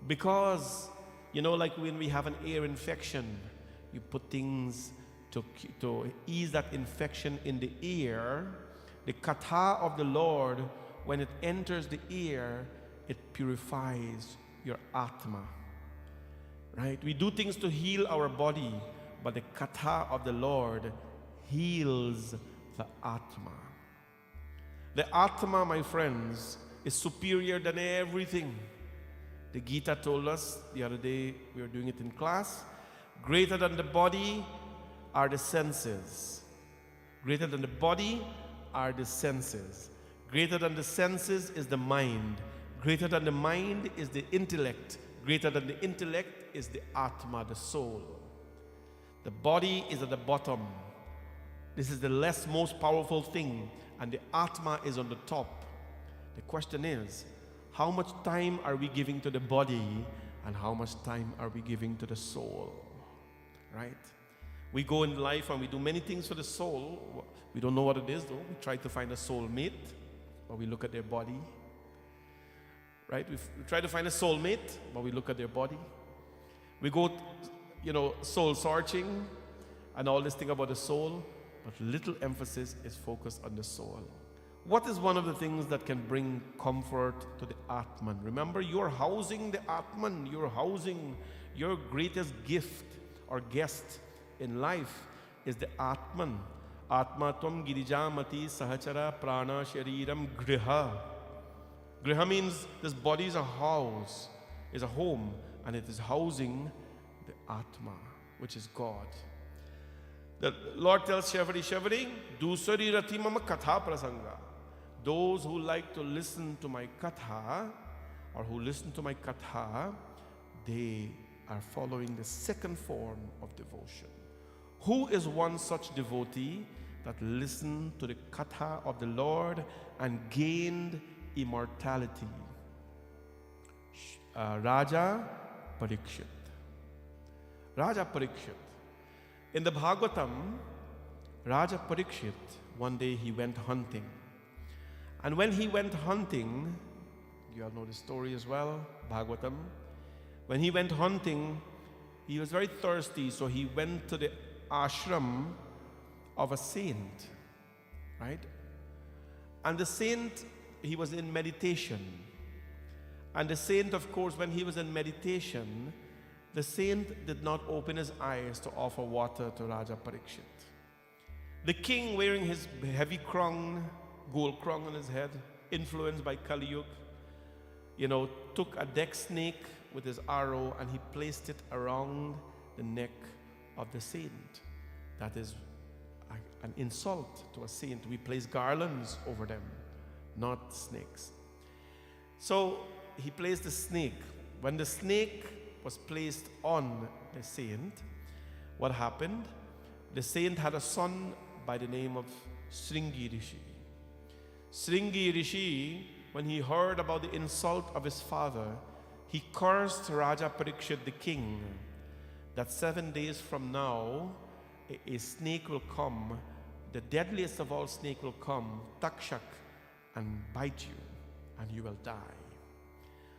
Because, like when we have an ear infection, you put things to ease that infection in the ear. The katha of the Lord, when it enters the ear, it purifies your atma. Right? We do things to heal our body, but the katha of the Lord heals the atma. The atma, my friends, is superior than everything. The Gita told us the other day, we were doing it in class, greater than the body are the senses. Greater than the body are the senses. Greater than the senses is the mind. Greater than the mind is the intellect. Greater than the intellect is the atma, the soul. The body is at the bottom. This is the most powerful thing, and the atma is on the top. The question is, how much time are we giving to the body, and how much time are we giving to the soul? Right? We go in life and we do many things for the soul. We don't know what it is though. We try to find a soul mate, or we look at their body. Right? We try to find a soulmate, but we look at their body. We go, soul searching and all this thing about the soul, but little emphasis is focused on the soul. What is one of the things that can bring comfort to the Atman? Remember, you're housing the Atman. You're housing your greatest gift or guest in life is the Atman. Atma tvam girijamati sahachara prana shariram griha. Griha means this body is a house, is a home, and it is housing the Atma, which is God. The Lord tells Shevadi, Dusari rati mama katha prasanga. Those who like to listen to my katha, or who listen to my katha, they are following the second form of devotion. Who is one such devotee that listened to the katha of the Lord and gained immortality? Raja Parikshit. Raja Parikshit. In the Bhagavatam, Raja Parikshit, one day he went hunting. And when he went hunting, you all know the story as well, Bhagavatam. When he went hunting, he was very thirsty, so he went to the ashram of a saint, right? And the saint, he was in meditation. And the saint, of course, when he was in meditation, the saint did not open his eyes to offer water to Raja Parikshit. The king, wearing his heavy crown, gold crown on his head, influenced by Kali Yuga, took a deck snake with his arrow and he placed it around the neck of the saint. That is an insult to a saint. We place garlands over them, not snakes. So he placed the snake. When the snake was placed on the saint, what happened? The saint had a son by the name of Sringi Rishi. Sringi Rishi, when he heard about the insult of his father, he cursed Raja Parikshit the king that 7 days from now a snake will come, the deadliest of all snake will come, Takshak, and bite you, and you will die.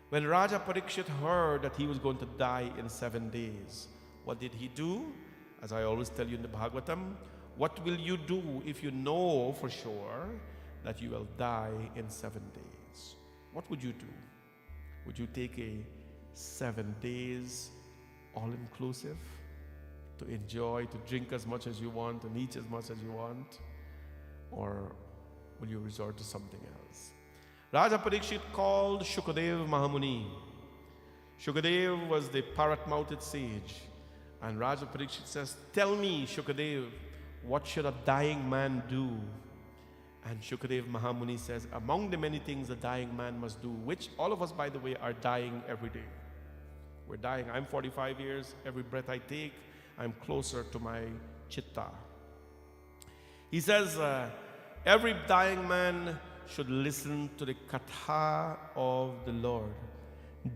When Raja Parikshit heard that he was going to die in 7 days, what did he do? As I always tell you in the Bhagavatam, what will you do if you know for sure that you will die in 7 days? What would you do? Would you take a 7 days all-inclusive to enjoy, to drink as much as you want and eat as much as you want? Or will you resort to something else? Raja Parikshit called Shukadev Mahamuni. Shukadev was the parrot-mouthed sage. And Raja Parikshit says, tell me, Shukadev, what should a dying man do? And Shukadev Mahamuni says, among the many things a dying man must do, which all of us, by the way, are dying every day. We're dying. I'm 45 years. Every breath I take, I'm closer to my chitta. He says, every dying man should listen to the katha of the Lord.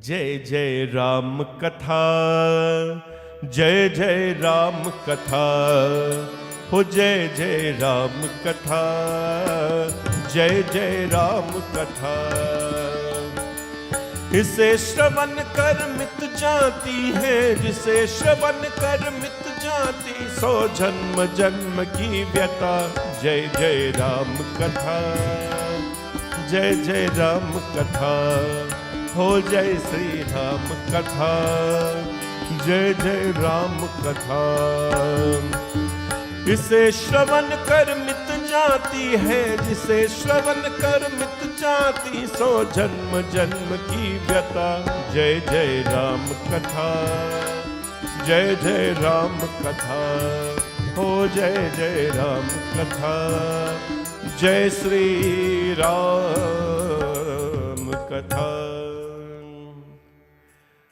Jai Jai Ram Katha, Jai Jai Ram Katha, हो जय जय राम कथा, जय जय राम कथा। इसे श्रवण कर मिट जाती है, जिसे श्रवण कर मिट जाती सो जन्म जन्म की व्यथा। जय जय राम कथा, जय जय राम कथा, हो जय श्री राम कथा, जय जय राम कथा। इसे श्रवण कर मिट जाती है, जिसे श्रवण कर मिट जाती सो जन्म जन्म की व्यथा। जय जय राम कथा, जय जय राम कथा, हो जय जय राम कथा, जय Shri Ram katha.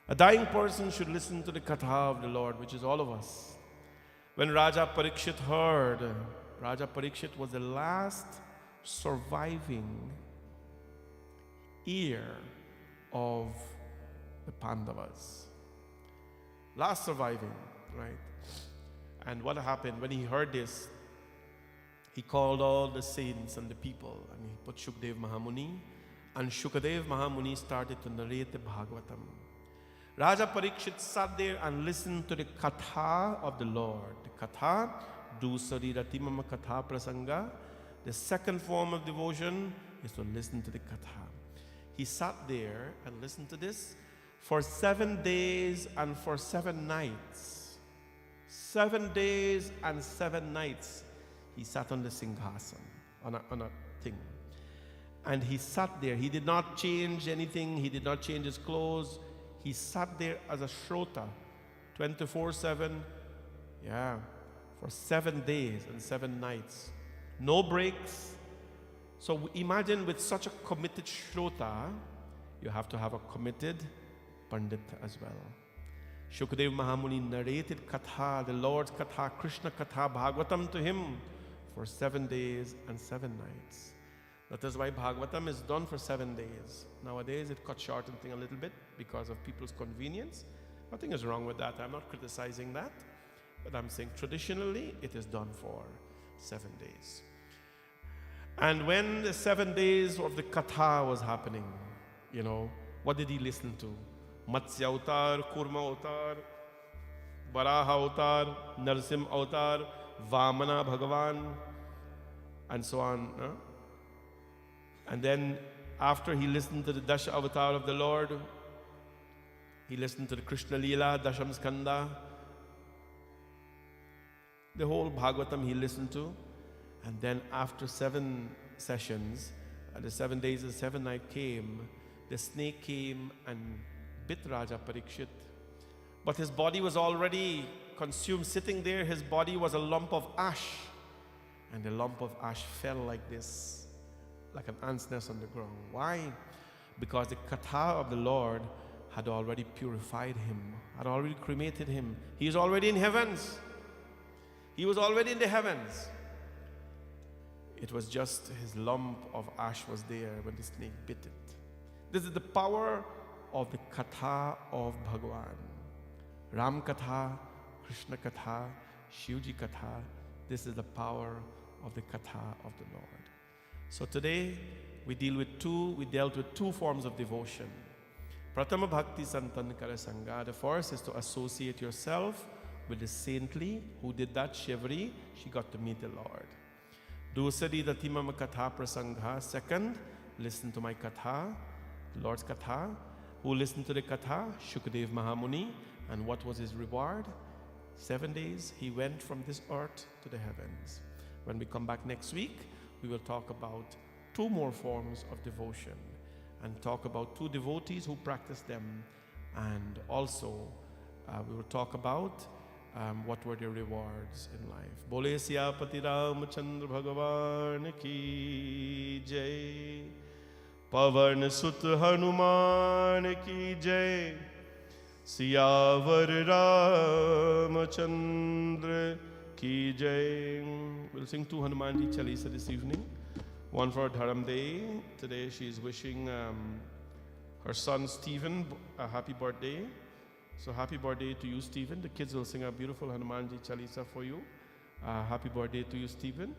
A dying person should listen to the katha of the Lord, which is all of us. When Raja Parikshit heard, Raja Parikshit was the last surviving heir of the Pandavas. Last surviving, right? And what happened when he heard this? He called all the saints and the people, and he put Shukdev Mahamuni, and Shukadev Mahamuni started to narrate the Bhagavatam. Raja Parikshit sat there and listened to the katha of the Lord. The katha, Dusari Ratimama Katha Prasanga. The second form of devotion is to listen to the katha. He sat there and listened to this for 7 days and for 7 nights. 7 days and 7 nights. He sat on the Singhasan, on a thing. And he sat there. He did not change anything. He did not change his clothes. He sat there as a Shrota, 24/7, for 7 days and 7 nights. No breaks. So imagine with such a committed Shrota, you have to have a committed Pandit as well. Shukadev Mahamuni narrated Katha, the Lord's Katha, Krishna Katha, Bhagavatam to him for 7 days and 7 nights. That is why Bhagavatam is done for 7 days. Nowadays it cut short and thing a little bit because of people's convenience. Nothing is wrong with that. I'm not criticizing that. But I'm saying traditionally it is done for 7 days. And when the 7 days of the Katha was happening, what did he listen to? Matsya Avatar, Kurma Avatar, Varaha Avatar, Narsim Avatar, Vamana Bhagavan, and so on. And then after he listened to the Dasha Avatar of the Lord, he listened to the Krishna Leela, Dasham Skanda, the whole Bhagavatam he listened to. And then after 7 sessions, the 7 days and 7 nights came, the snake came and bit Raja Parikshit. But his body was already consumed. Sitting there, his body was a lump of ash. And the lump of ash fell like this, like an ant's nest on the ground. Why? Because the katha of the Lord had already purified him, had already cremated him. He is already in heavens. He was already in the heavens. It was just his lump of ash was there when the snake bit it. This is the power of the katha of Bhagavan. Ram katha, Krishna katha, Shivji katha. This is the power of the katha of the Lord. So today we dealt with two forms of devotion. Pratama Bhakti Santan Kara Sangha. The first is to associate yourself with the saintly. Who did that? Shivri. She got to meet the Lord. Dusari Datimama Katha Prasangha. Second, listen to my katha, the Lord's katha. Who listened to the katha? Shukadev Mahamuni. And what was his reward? 7 days he went from this earth to the heavens. When we come back next week, we will talk about 2 more forms of devotion and talk about 2 devotees who practice them, and also we will talk about what were their rewards in life. Bole Siyapati Ramachandra Bhagavan ki jai, Pavan Sut Hanuman ki jai, Siyavar Ramachandra ki jai. We'll sing 2 Hanumanji Chalisa this evening. One for Dharam Day. Today she is wishing her son Stephen a happy birthday. So happy birthday to you, Stephen. The kids will sing a beautiful Hanumanji Chalisa for you. Happy birthday to you, Stephen.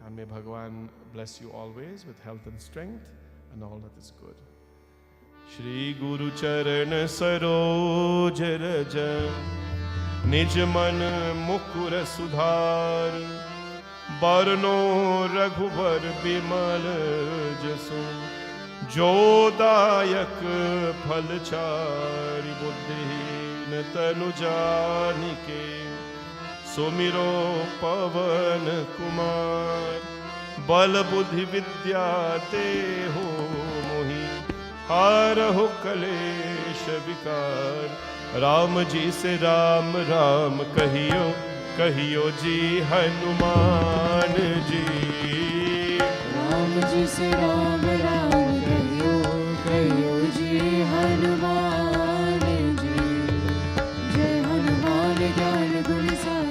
And may Bhagwan bless you always with health and strength and all that is good. Shri Guru Charan Saroj Raj Nij Man Mukur Sudhar Barno Raghuvar Bimal Jasu Jodayak Phalchari Buddhi Tanu Janike Sumiro Pavan Kumar Bal Buddhi Vidya Te Ho Mohi Haraho Kalesh Vikar Ram ji se Ram Ram Kahiyo Kahiyo ji Hanuman ji Ram ji se Ram Ram Kahiyo Kahiyo ji Hanuman ji Jai Hanuman Gyan Gun Sar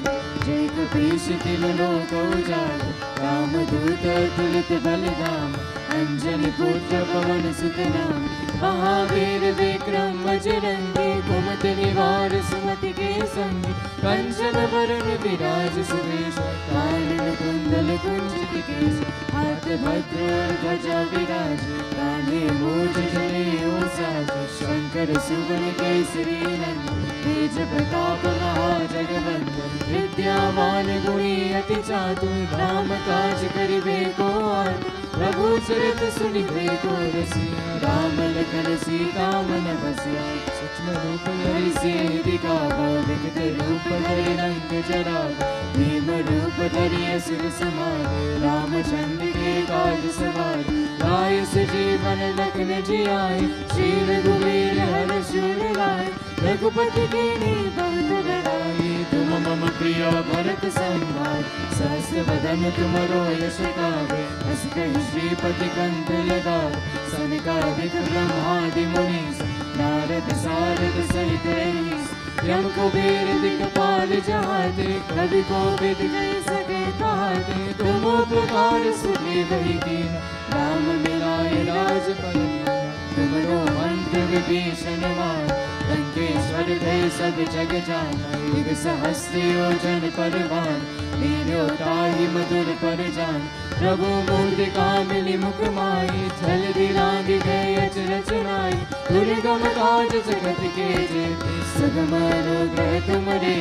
Jai Kapish Tilok Ujal Ram Dut Tulit Balgam Anjali Putra Pavan Sutanam Mahavir Vikram Bajrangi Kumat Nivar Sumati Ke Sangi Kanchan Varan Viraj Suresh Karan Kundal Kunjit Kesh Hat Bhadra Dhaja Viraj Kane Moj Jane Osaj Shankar Suvan Kesari Nand Tej Pratap Maha Jagabandhan Vidyavan Guni Ati Chatur Ram Kaj Karibe Ko Art प्रभु चरित सुनिबे को रसिया राम लखन सीता मन बसिया सूक्ष्म रूप धरि सिंह दिखावा विकट रूप धरि रंग जरावा भीम रूप धरि असुर संहारे रामचंद्र के काज सवारे लाय सजीवन लखन जियाए श्री रघुवीर हर्ष उर लाए रघुपति कीन्ही बहुत बड़ाई तुम मम प्रिय भरत संभार सहस्र वदन तुमरो यश गावे अस कहि श्रीपति कंठ लगावे सनकादिक ब्रह्मादि मुनीस नारद सारद सहित रहीस यम कुबेर दिक्पाल जहाते कवि कोविद कहि सके कहते तुम उपकार सुग्रीव कीन्हा राम मिलाए राजपद तुमरो मंत्र विभीषण मार लंकेश्वर भय सब जग जाना युग सहस्र योजन परवान लील्यो ताहि मधुर पर जान प्रभु मूर्तिका मिली मुख माही छल दिलांग गए अचरज नाई दुर्गम काज जगत के जेते सुगम अनुग्रह तुम रे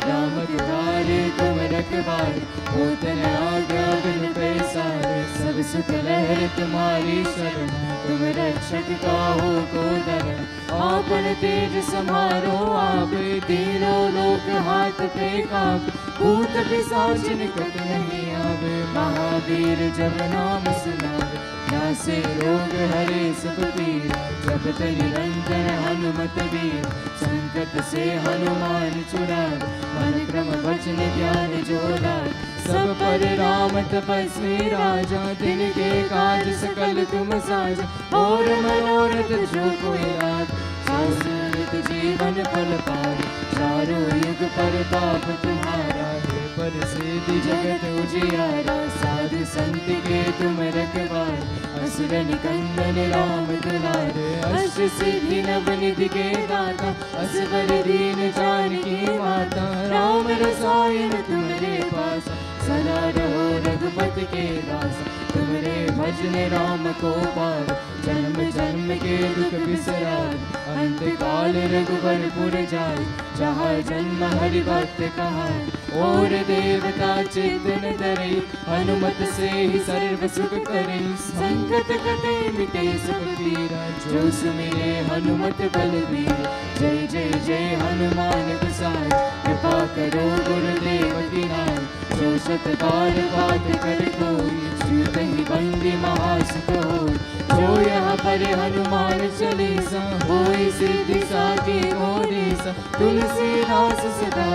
राम दुआरे तुम रखवारे होतन आज्ञा बिनु पैसारे सब सुख लहर तुम्हारी शरण तुम रक्षक काहू को डरन आपन तेज समारो आप तीनों लोक हाथ पे काप भूत पिशाच निकट नहीं आवे महावीर जब नाम सुनावे नासे रोग हरे सब पीरा जपत निरंतर हनुमत वीर संकट से हनुमान छुड़ावे मन क्रम वचन ज्ञान जोड़ावे सब पर राम तपस्वी राजा दिन के काज सकल तुम साजा और मनोरथ जो कोई रात संत जीवन फल पाए चारों युग परताप तुम्हारा है पर सिद्धि जगत उजियारा साधु संत के तुम रखवारे असुर निकंदन राम दुलारे अष्ट सिद्धि नवनिधि के दाता असवर दीन जानकी माता राम रसायन तुम्हारे पास सदा रहो रघुपति के दास तुमरे भजन राम को पार जन्म जन्म के दुख बिसरार अंत काल रघुवरपुर जाय जहाँ जन्म हरि भक्त कहाय और देवता चेतन धरे हनुमत से ही सर्व सुख करे संकट कटे मिटे सब पीरा जो सुमिरे हनुमत बलबीर जय जय जय हनुमान गोसाई कृपा करो गुरुदेव की नाय जो शत बार बात कर कोई श्रुत ही बंदी महासुख हो जो यहाँ पर हनुमान चालीसा होई सिद्धि साकी मोरीसा तुलसीदास सदा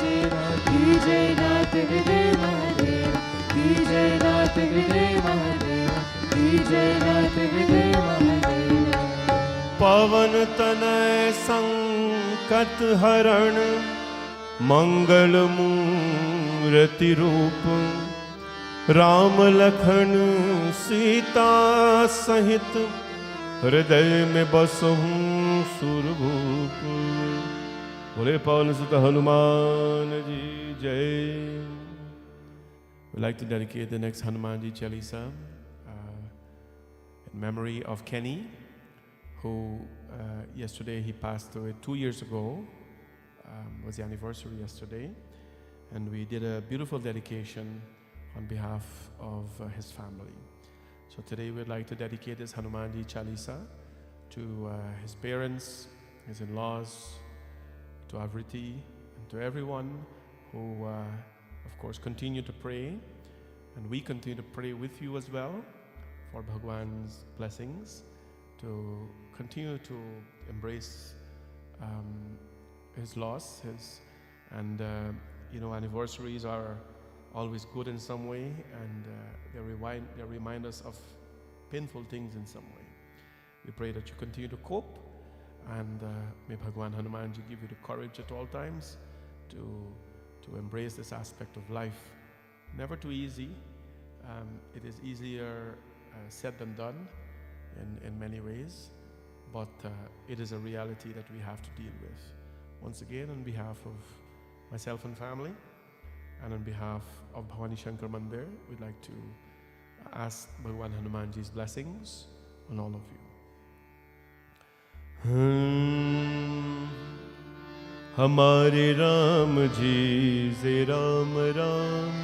चेरा की जय नाथ हृदय महादेव की जय नाथ हृदय महादेव की जय नाथ हृदय महादेव पवन तनय संकट हरण मंगल मूर्ति रूप राम लखन सीता सहित हृदय में बसहूँ सुरभूप। बोले पवन सुत हनुमान जी जय। We'd like to dedicate the next Hanumanji Chalisa in memory of Kenny, who yesterday he passed away 2 years ago. Was the anniversary yesterday, and we did a beautiful dedication on behalf of his family. So today we'd like to dedicate this Hanumanji Chalisa to his parents, his in-laws, to Avriti, and to everyone who, of course, continue to pray. And we continue to pray with you as well for Bhagwan's blessings, to continue to embrace his loss. Anniversaries are always good in some way, and they remind us of painful things in some way. We pray that you continue to cope, and may Bhagwan Hanumanji give you the courage at all times to embrace this aspect of life. Never too easy. It is easier said than done in many ways, but it is a reality that we have to deal with. Once again, on behalf of myself and family, and on behalf of Bhavani Shankar Mandir, we'd like to ask Bhagwan Hanumanji's blessings on all of you. हमारे राम जी से राम राम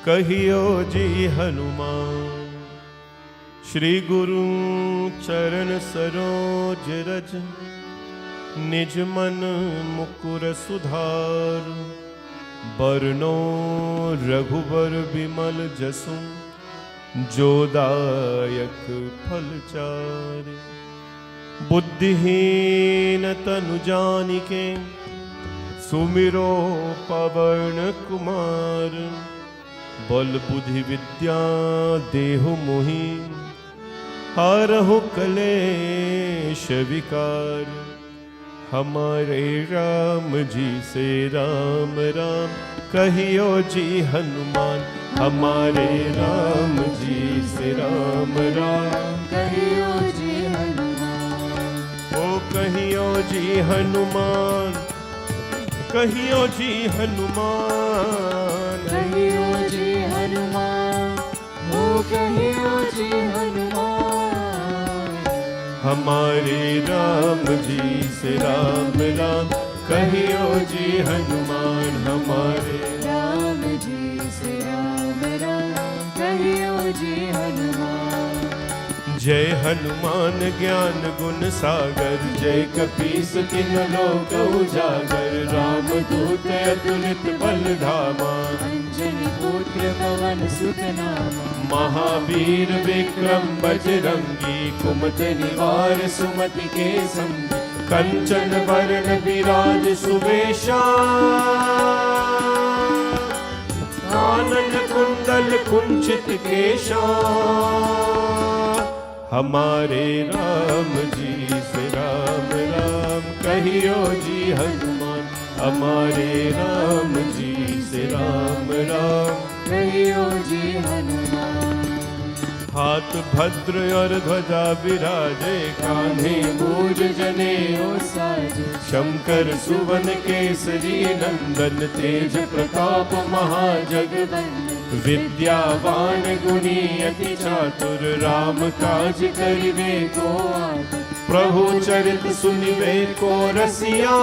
कहियो जी हनुमान, श्री गुरु चरण सरोज रज निज मन मुकुर सुधार, बरनो रघुबर विमल जसु जो दायक फल चारे, बुद्धिहीन तनु जानिके सुमिरो पवन कुमार, बल बुद्धि विद्या देहु मोहि हारहु कलेश विकार, हमारे राम जी से राम राम कहियो जी हनुमान, हमारे राम जी से राम राम कहियो जी हनुमान, ओ कहियो जी हनुमान, कहियो जी हनुमान, कहियो जी हनुमान, ओ कहियो जी हनुमान, हमारे राम जी से राम राम कहियो जी हनुमान, हमारे राम जी से राम राम कहियो जी हनुमान। जय हनुमान ज्ञान गुण सागर, जय कपीस तिन्ह लोक उजागर, राम दूत अतुलित बल धामा, अंजनी पुत्र पवन सुत नामा, महावीर विक्रम बजरंगी, कुमति निवार सुमति के संगी, कंचन वरण विराज सुवेशा, कानन कुंडल कुंचित केशा, हमारे राम जी से राम राम कहियो जी हनुमान, हमारे राम जी से राम राम कहियो जी हनुमान। हाथ भद्र और ध्वजा विराजे, कान्हे मूज जनेऊ साजे, शंकर सुवन केसरी नंदन, तेज प्रताप महाजगवंदन, विद्यावान गुणी अति चातुर, राम काज करिवे को आतुर, प्रभु चरित सुनिवे को रसिया,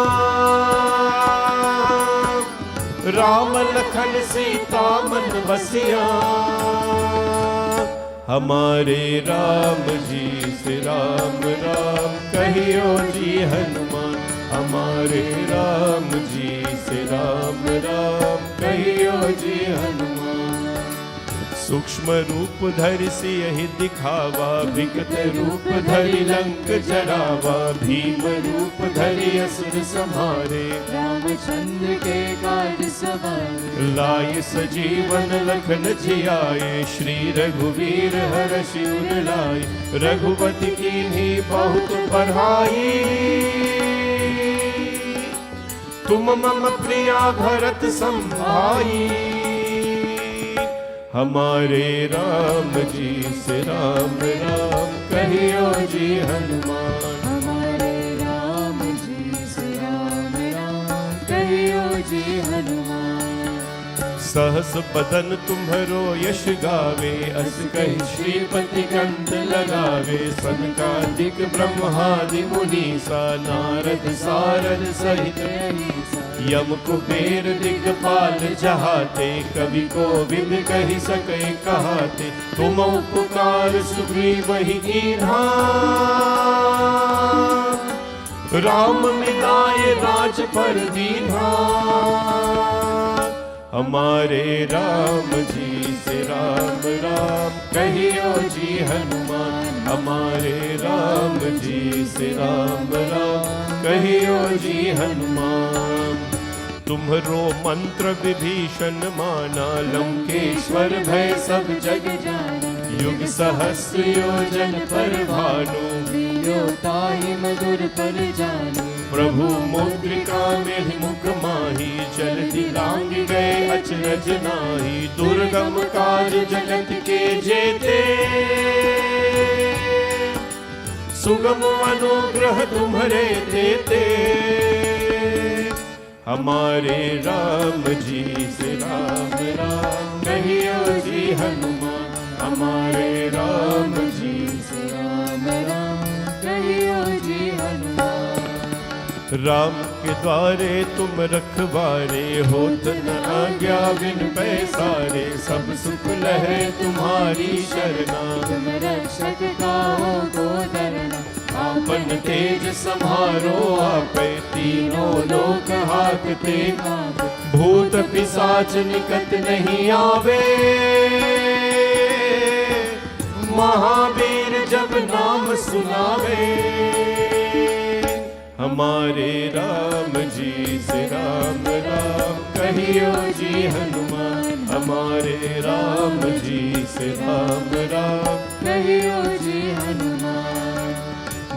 राम लखन सीता मन बसिया, हमारे राम जी से राम राम कहियो जी हनुमान, हमारे राम जी से राम राम कहियो जी हनुमान। सूक्ष्म रूप धरि सियहि दिखावा, विकट रूप धरि लंक जरावा, भीम रूप धरि असुर संहारे, रामचंद्र के काज सवारे, लाय सजीवन लखन जियाए, श्री रघुवीर हरषि उर लाए, रघुपति कीन्ही बहुत बड़ाई, तुम मम प्रिया भरत संभाई, हमारे राम जी से राम राम कहियो जी हनुमान, हमारे राम जी से राम राम कहियो जी हनुमान। सहस बदन तुम्हरो यश गावे, अस कहि श्रीपति कंठ लगावे। सनकादिक ब्रह्मादि मुनीसा, नारद सारद सहित यम कुबेर दिगपाल जहाते। कवि कोविद कहि सके कहाते, तुम उपकार सुग्रीव ही कीन्हा। राम मिलाए राज पर दीन्हा। हमारे राम जी से राम राम कहियो जी हनुमान। हमारे राम जी से राम राम कहियो जी हनुमान। तुम्हरो मंत्र विभीषण माना, लंकेश्वर भय सब जग जाना। युग सहस्र योजन पर भानु, ताहि मधुर पर जानु। प्रभु मुद्रिका में मुख माही, चलती लांग गए अचरज नाही। दुर्गम काज जगत के जेते, सुगम अनुग्रह तुम्हारे देते। हमारे राम जी से राम राम कहियो जी हनुमान। हमारे राम जी से राम राम कहियो जी हनुमान। राम के द्वारे तुम रखवारे, होत न आज्ञा बिन पैसारे। सब सुख लहे तुम्हारी शरणा, तुम रक्षक काहू को डरना। आपन तेज समारो आपे, तीनों लोक हाकते कांपे। भूत पिशाच निकट नहीं आवे, महावीर जब नाम सुनावे। हमारे राम जी से राम राम कहियो जी हनुमान। हमारे राम जी से राम राम कहियो जी हनुमान।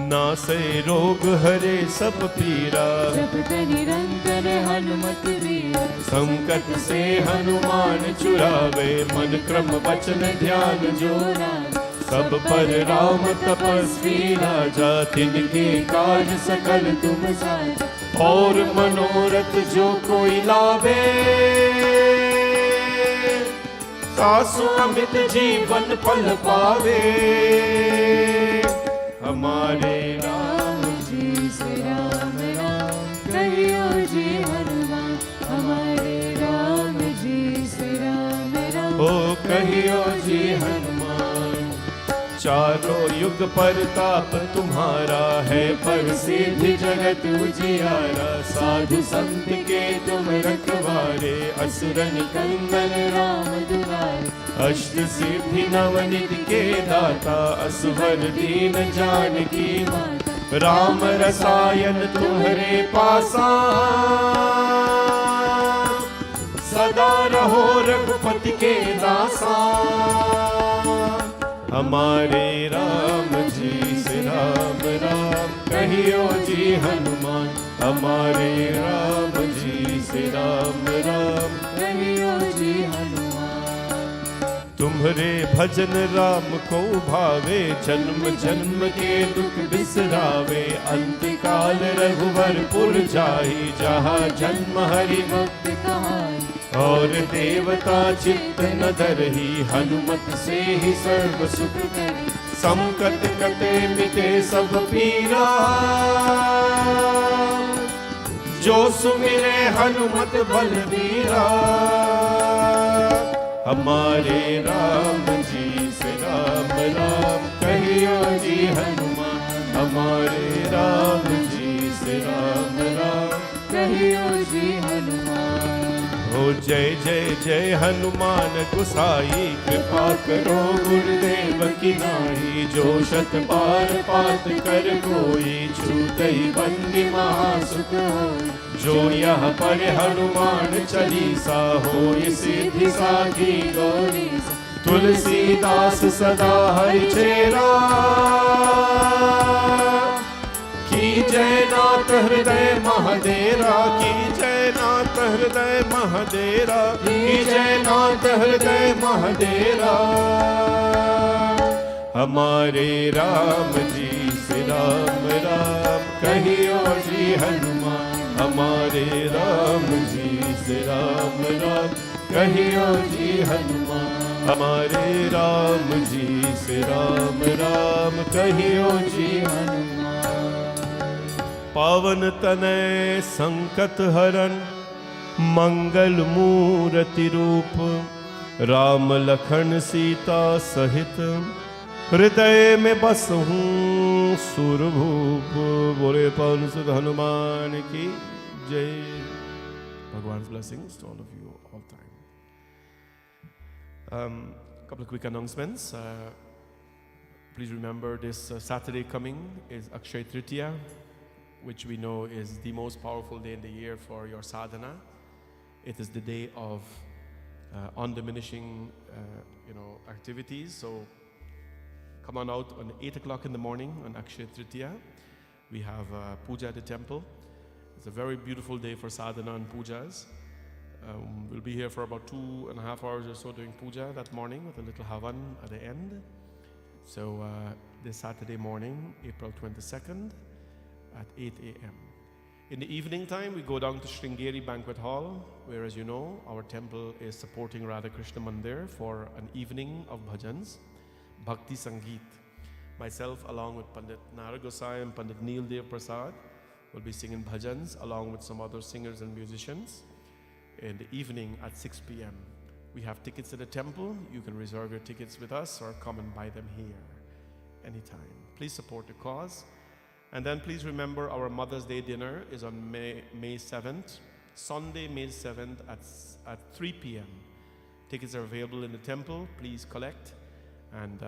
नासे रोग हरे सब पीरा, जपत निरंतर हनुमत वीरा। संकट से हनुमान छुड़ावे, मन क्रम वचन ध्यान जोड़ावे। सब पर राम तपस्वी राजा, तिनके काज सकल तुम साजा। और मनोरथ जो कोई लावे, सासु अमित जीवन फल पावे। हमारे राम जी से राम राम कहियो जी हनुमान। हमारे राम जी से राम राम ओ कहियो जी हनुमान। चारों युग परताप तुम्हारा है, प्रसिद्ध जगत उजियारा। साधु संत के तुम रखवारे, असुरन कंदन राम दुलारे। अष्ट सिद्धि नवनिधि के दाता, असवर दीन जानकी माता। राम रसायन तुम्हारे पासा, सदा रहो रघुपति के दासा। हमारे राम जी से राम राम कहियो जी हनुमान। हमारे राम जी से राम राम कहियो जी हनुमान। तुम्हारे भजन राम को भावे, जन्म जन्म के दुख बिसरावे। अंत काल रघुवरपुर जाहि, जहाँ जन्म हरि भक्त कहाई। और देवता चित्त न धरहि, हनुमत से ही सर्व सुख करी। संकट कटे मिटे सब पीरा, जो सुमिरे हनुमत बलबीरा। हमारे राम जी से राम राम कहियो जी हनुमान। हमारे राम जी से राम राम कहियो जी हनुमान। हो जय जय जय हनुमान गोसाई, कृपा करो गुरुदेव की नाई। जो शत बार पाठ कर कोई, छूटे बंदी महासुख होई। जो यह पर हनुमान चालीसा, होय सिद्धि साखी गौरी। तुलसीदास सदा हरि चेरा, की जय नाथ हृदय महादेरा। की जय नाथ हृदय महादेरा। की जय नाथ हृदय महादेरा। हमारे राम जी से राम राम कहियो जी हनुमान। हमारे राम जी से राम राम कहियो जी हनुमान। हमारे राम जी से राम राम कहियो जी हनुमान। पावन तनय संकट हरन मंगल मूर्ति रूप। राम लखन सीता सहित हृदय में बसहूँ सुरभूप। बोले पवन सुत हनुमान की जय। Bhagwan's blessings to all of you all time. Couple of quick announcements. Please remember this Saturday coming is Akshay Tritiya, which we know is the most powerful day in the year for your sadhana. It is the day of undiminishing, activities. So come on out on 8 o'clock in the morning on Akshay Tritiya. We have puja at the temple. It's a very beautiful day for sadhana and pujas. We'll be here for about 2.5 hours or so doing puja that morning with a little havan at the end. So this Saturday morning, April 22nd at 8 a.m. In the evening time, we go down to Sringeri Banquet Hall, where, as you know, our temple is supporting Radha Krishna Mandir for an evening of bhajans, Bhakti Sangeet. Myself, along with Pandit Nara Gosai and Pandit Neil Dev Prasad, will be singing bhajans along with some other singers and musicians in the evening at 6 p.m. We have tickets at the temple. You can reserve your tickets with us or come and buy them here anytime. Please support the cause. And then please remember our Mother's Day dinner is on May 7th, Sunday, May 7th at 3 p.m. Tickets are available in the temple. Please collect. And,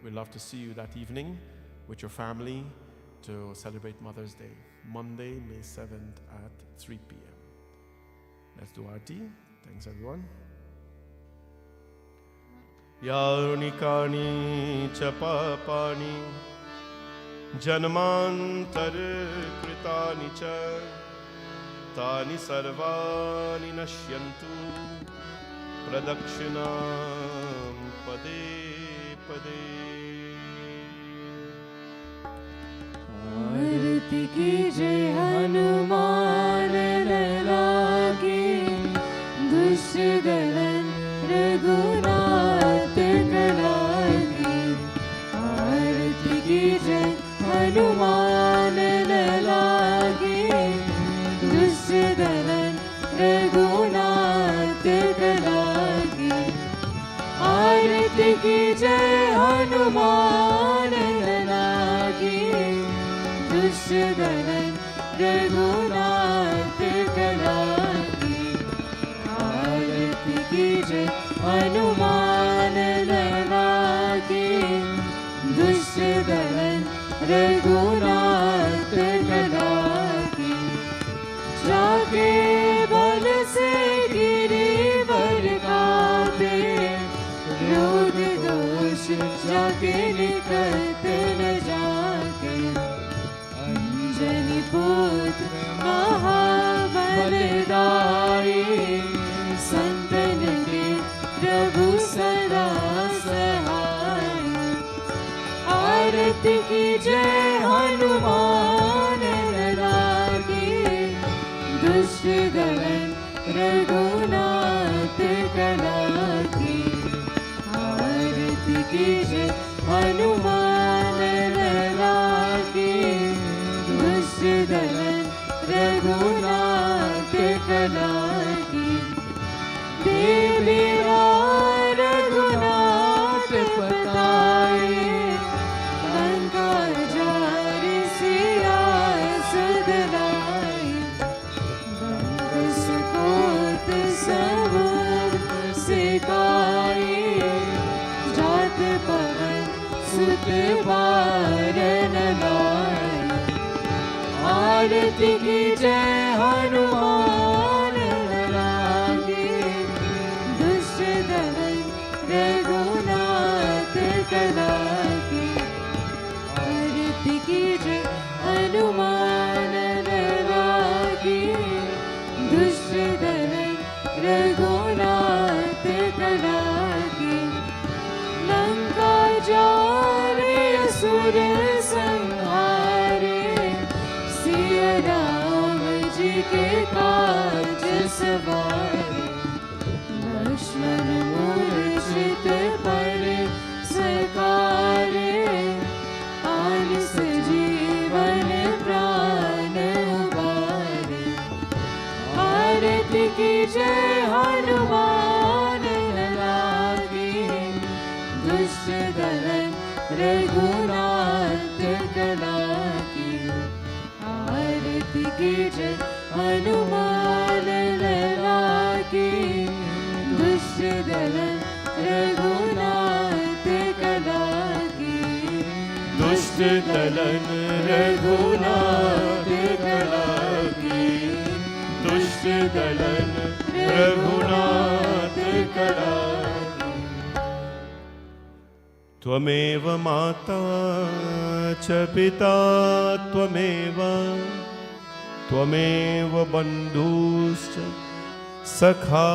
we'd love to see you that evening with your family to celebrate Mother's Day. Monday, May 7th at 3 p.m. Let's do Aarti. Thanks, everyone. Yarnikani chapapani Janmantar kritani cha Tani sarvani nashyantu Pradakshinam pade pade. आरती कीजिए हनुमान लला की दुष्ट दलन रघुनाथ कला की। आरती कीजिए हनुमान लला की दुष्ट दलन रघुनाथ कला की। आरती कीजिए हनुमान लला की दुष्ट दलन रघुनाथ कला की। आरती कीजिए हनुमान लला की दुष्ट दलन रघुनाथ कला की। जाके बल से गिरिवर कापे रोग दोष जाके निकट न जाके। अंजनी पुत्र महाबलदाई संतन के प्रभु सदा सहाय। आरती कीजिए हनुमान लला की दुष्ट दलन रघुनाथ कला की। आरती कीजिए हनुमान लला की दुष्ट दलन रघुनाथ कला की। देवी रघुनाथ पताए लंका जारी सिया सदनाई। गंग सुकोत समुद्र सिकाई जात पवन सुत बारन लाए। आरती कीजिए हनुमान लला की दुष्ट दलन रघुनाथ कला की। आरती कीजिए हनुमान लला की दुष्ट दलन रघुनाथ कला की। लंका जारे असुर संहारे सिया राम जी के काज सवारे। दलन रघुनाथ कला की आरती की जय हनुमान लला की दुष्ट दलन रघुनाथ कला की दुष्ट दलन रघुनाथ कला की दुष्ट दलन रघुनाथ कला की त्वमेव माता च पिता त्वमेव बन्धुश्च सखा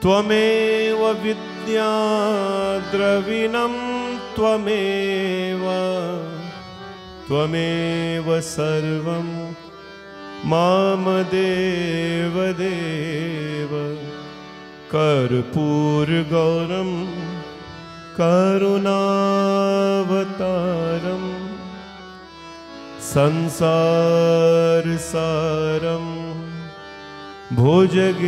त्वमेव विद्या द्रविणं त्वमेव सर्वं माम देव देव कर्पूरगौरं करुणावतारं संसारसारं भुजगेन्द्रहारं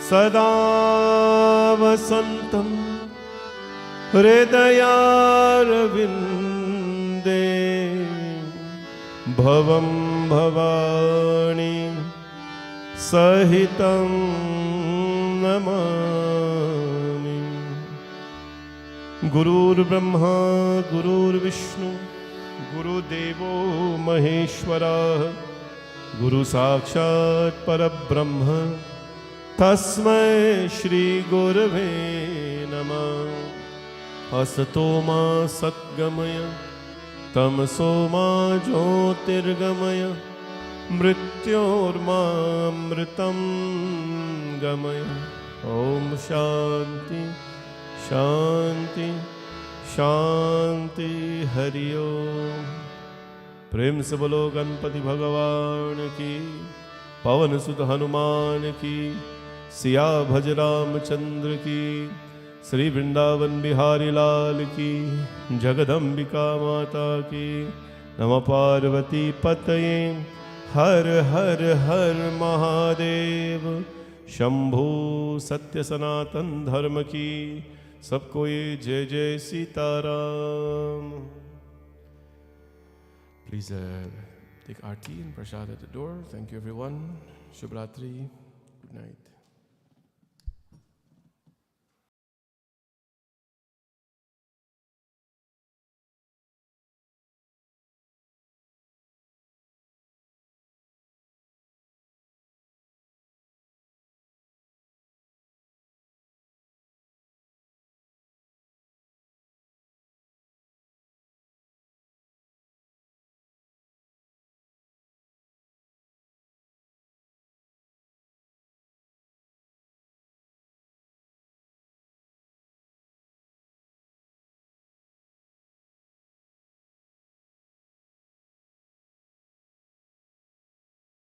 सदा वसन्तं हृदयारविन्दे भवं भवानी सहितं नमामि। गुरुर्ब्रह्मा गुरुर्विष्णु गुरुदेवो महेश्वरः गुरुसाक्षात् परब्रह्म तस्मै श्रीगुरवे नमः। असतो मा सद्गमय तमसो मा ज्योतिर्गमय मृत्योर्मामृतं गमय। ॐ शान्ति शान्ति शान्ति हरि ओम। प्रेम से बोलो गणपति भगवान की, पवन सुत हनुमान की, सिया भज रामचंद्र की, श्री वृंदावन बिहारी लाल की, जगदम्बिका माता की। नमः पार्वती पतये हर हर हर महादेव। शंभो सत्य सनातन धर्म की। सबको ये जय जय Sitaram. Please take aarti and prasad at the door. Thank you everyone. Shubh Ratri. Good night.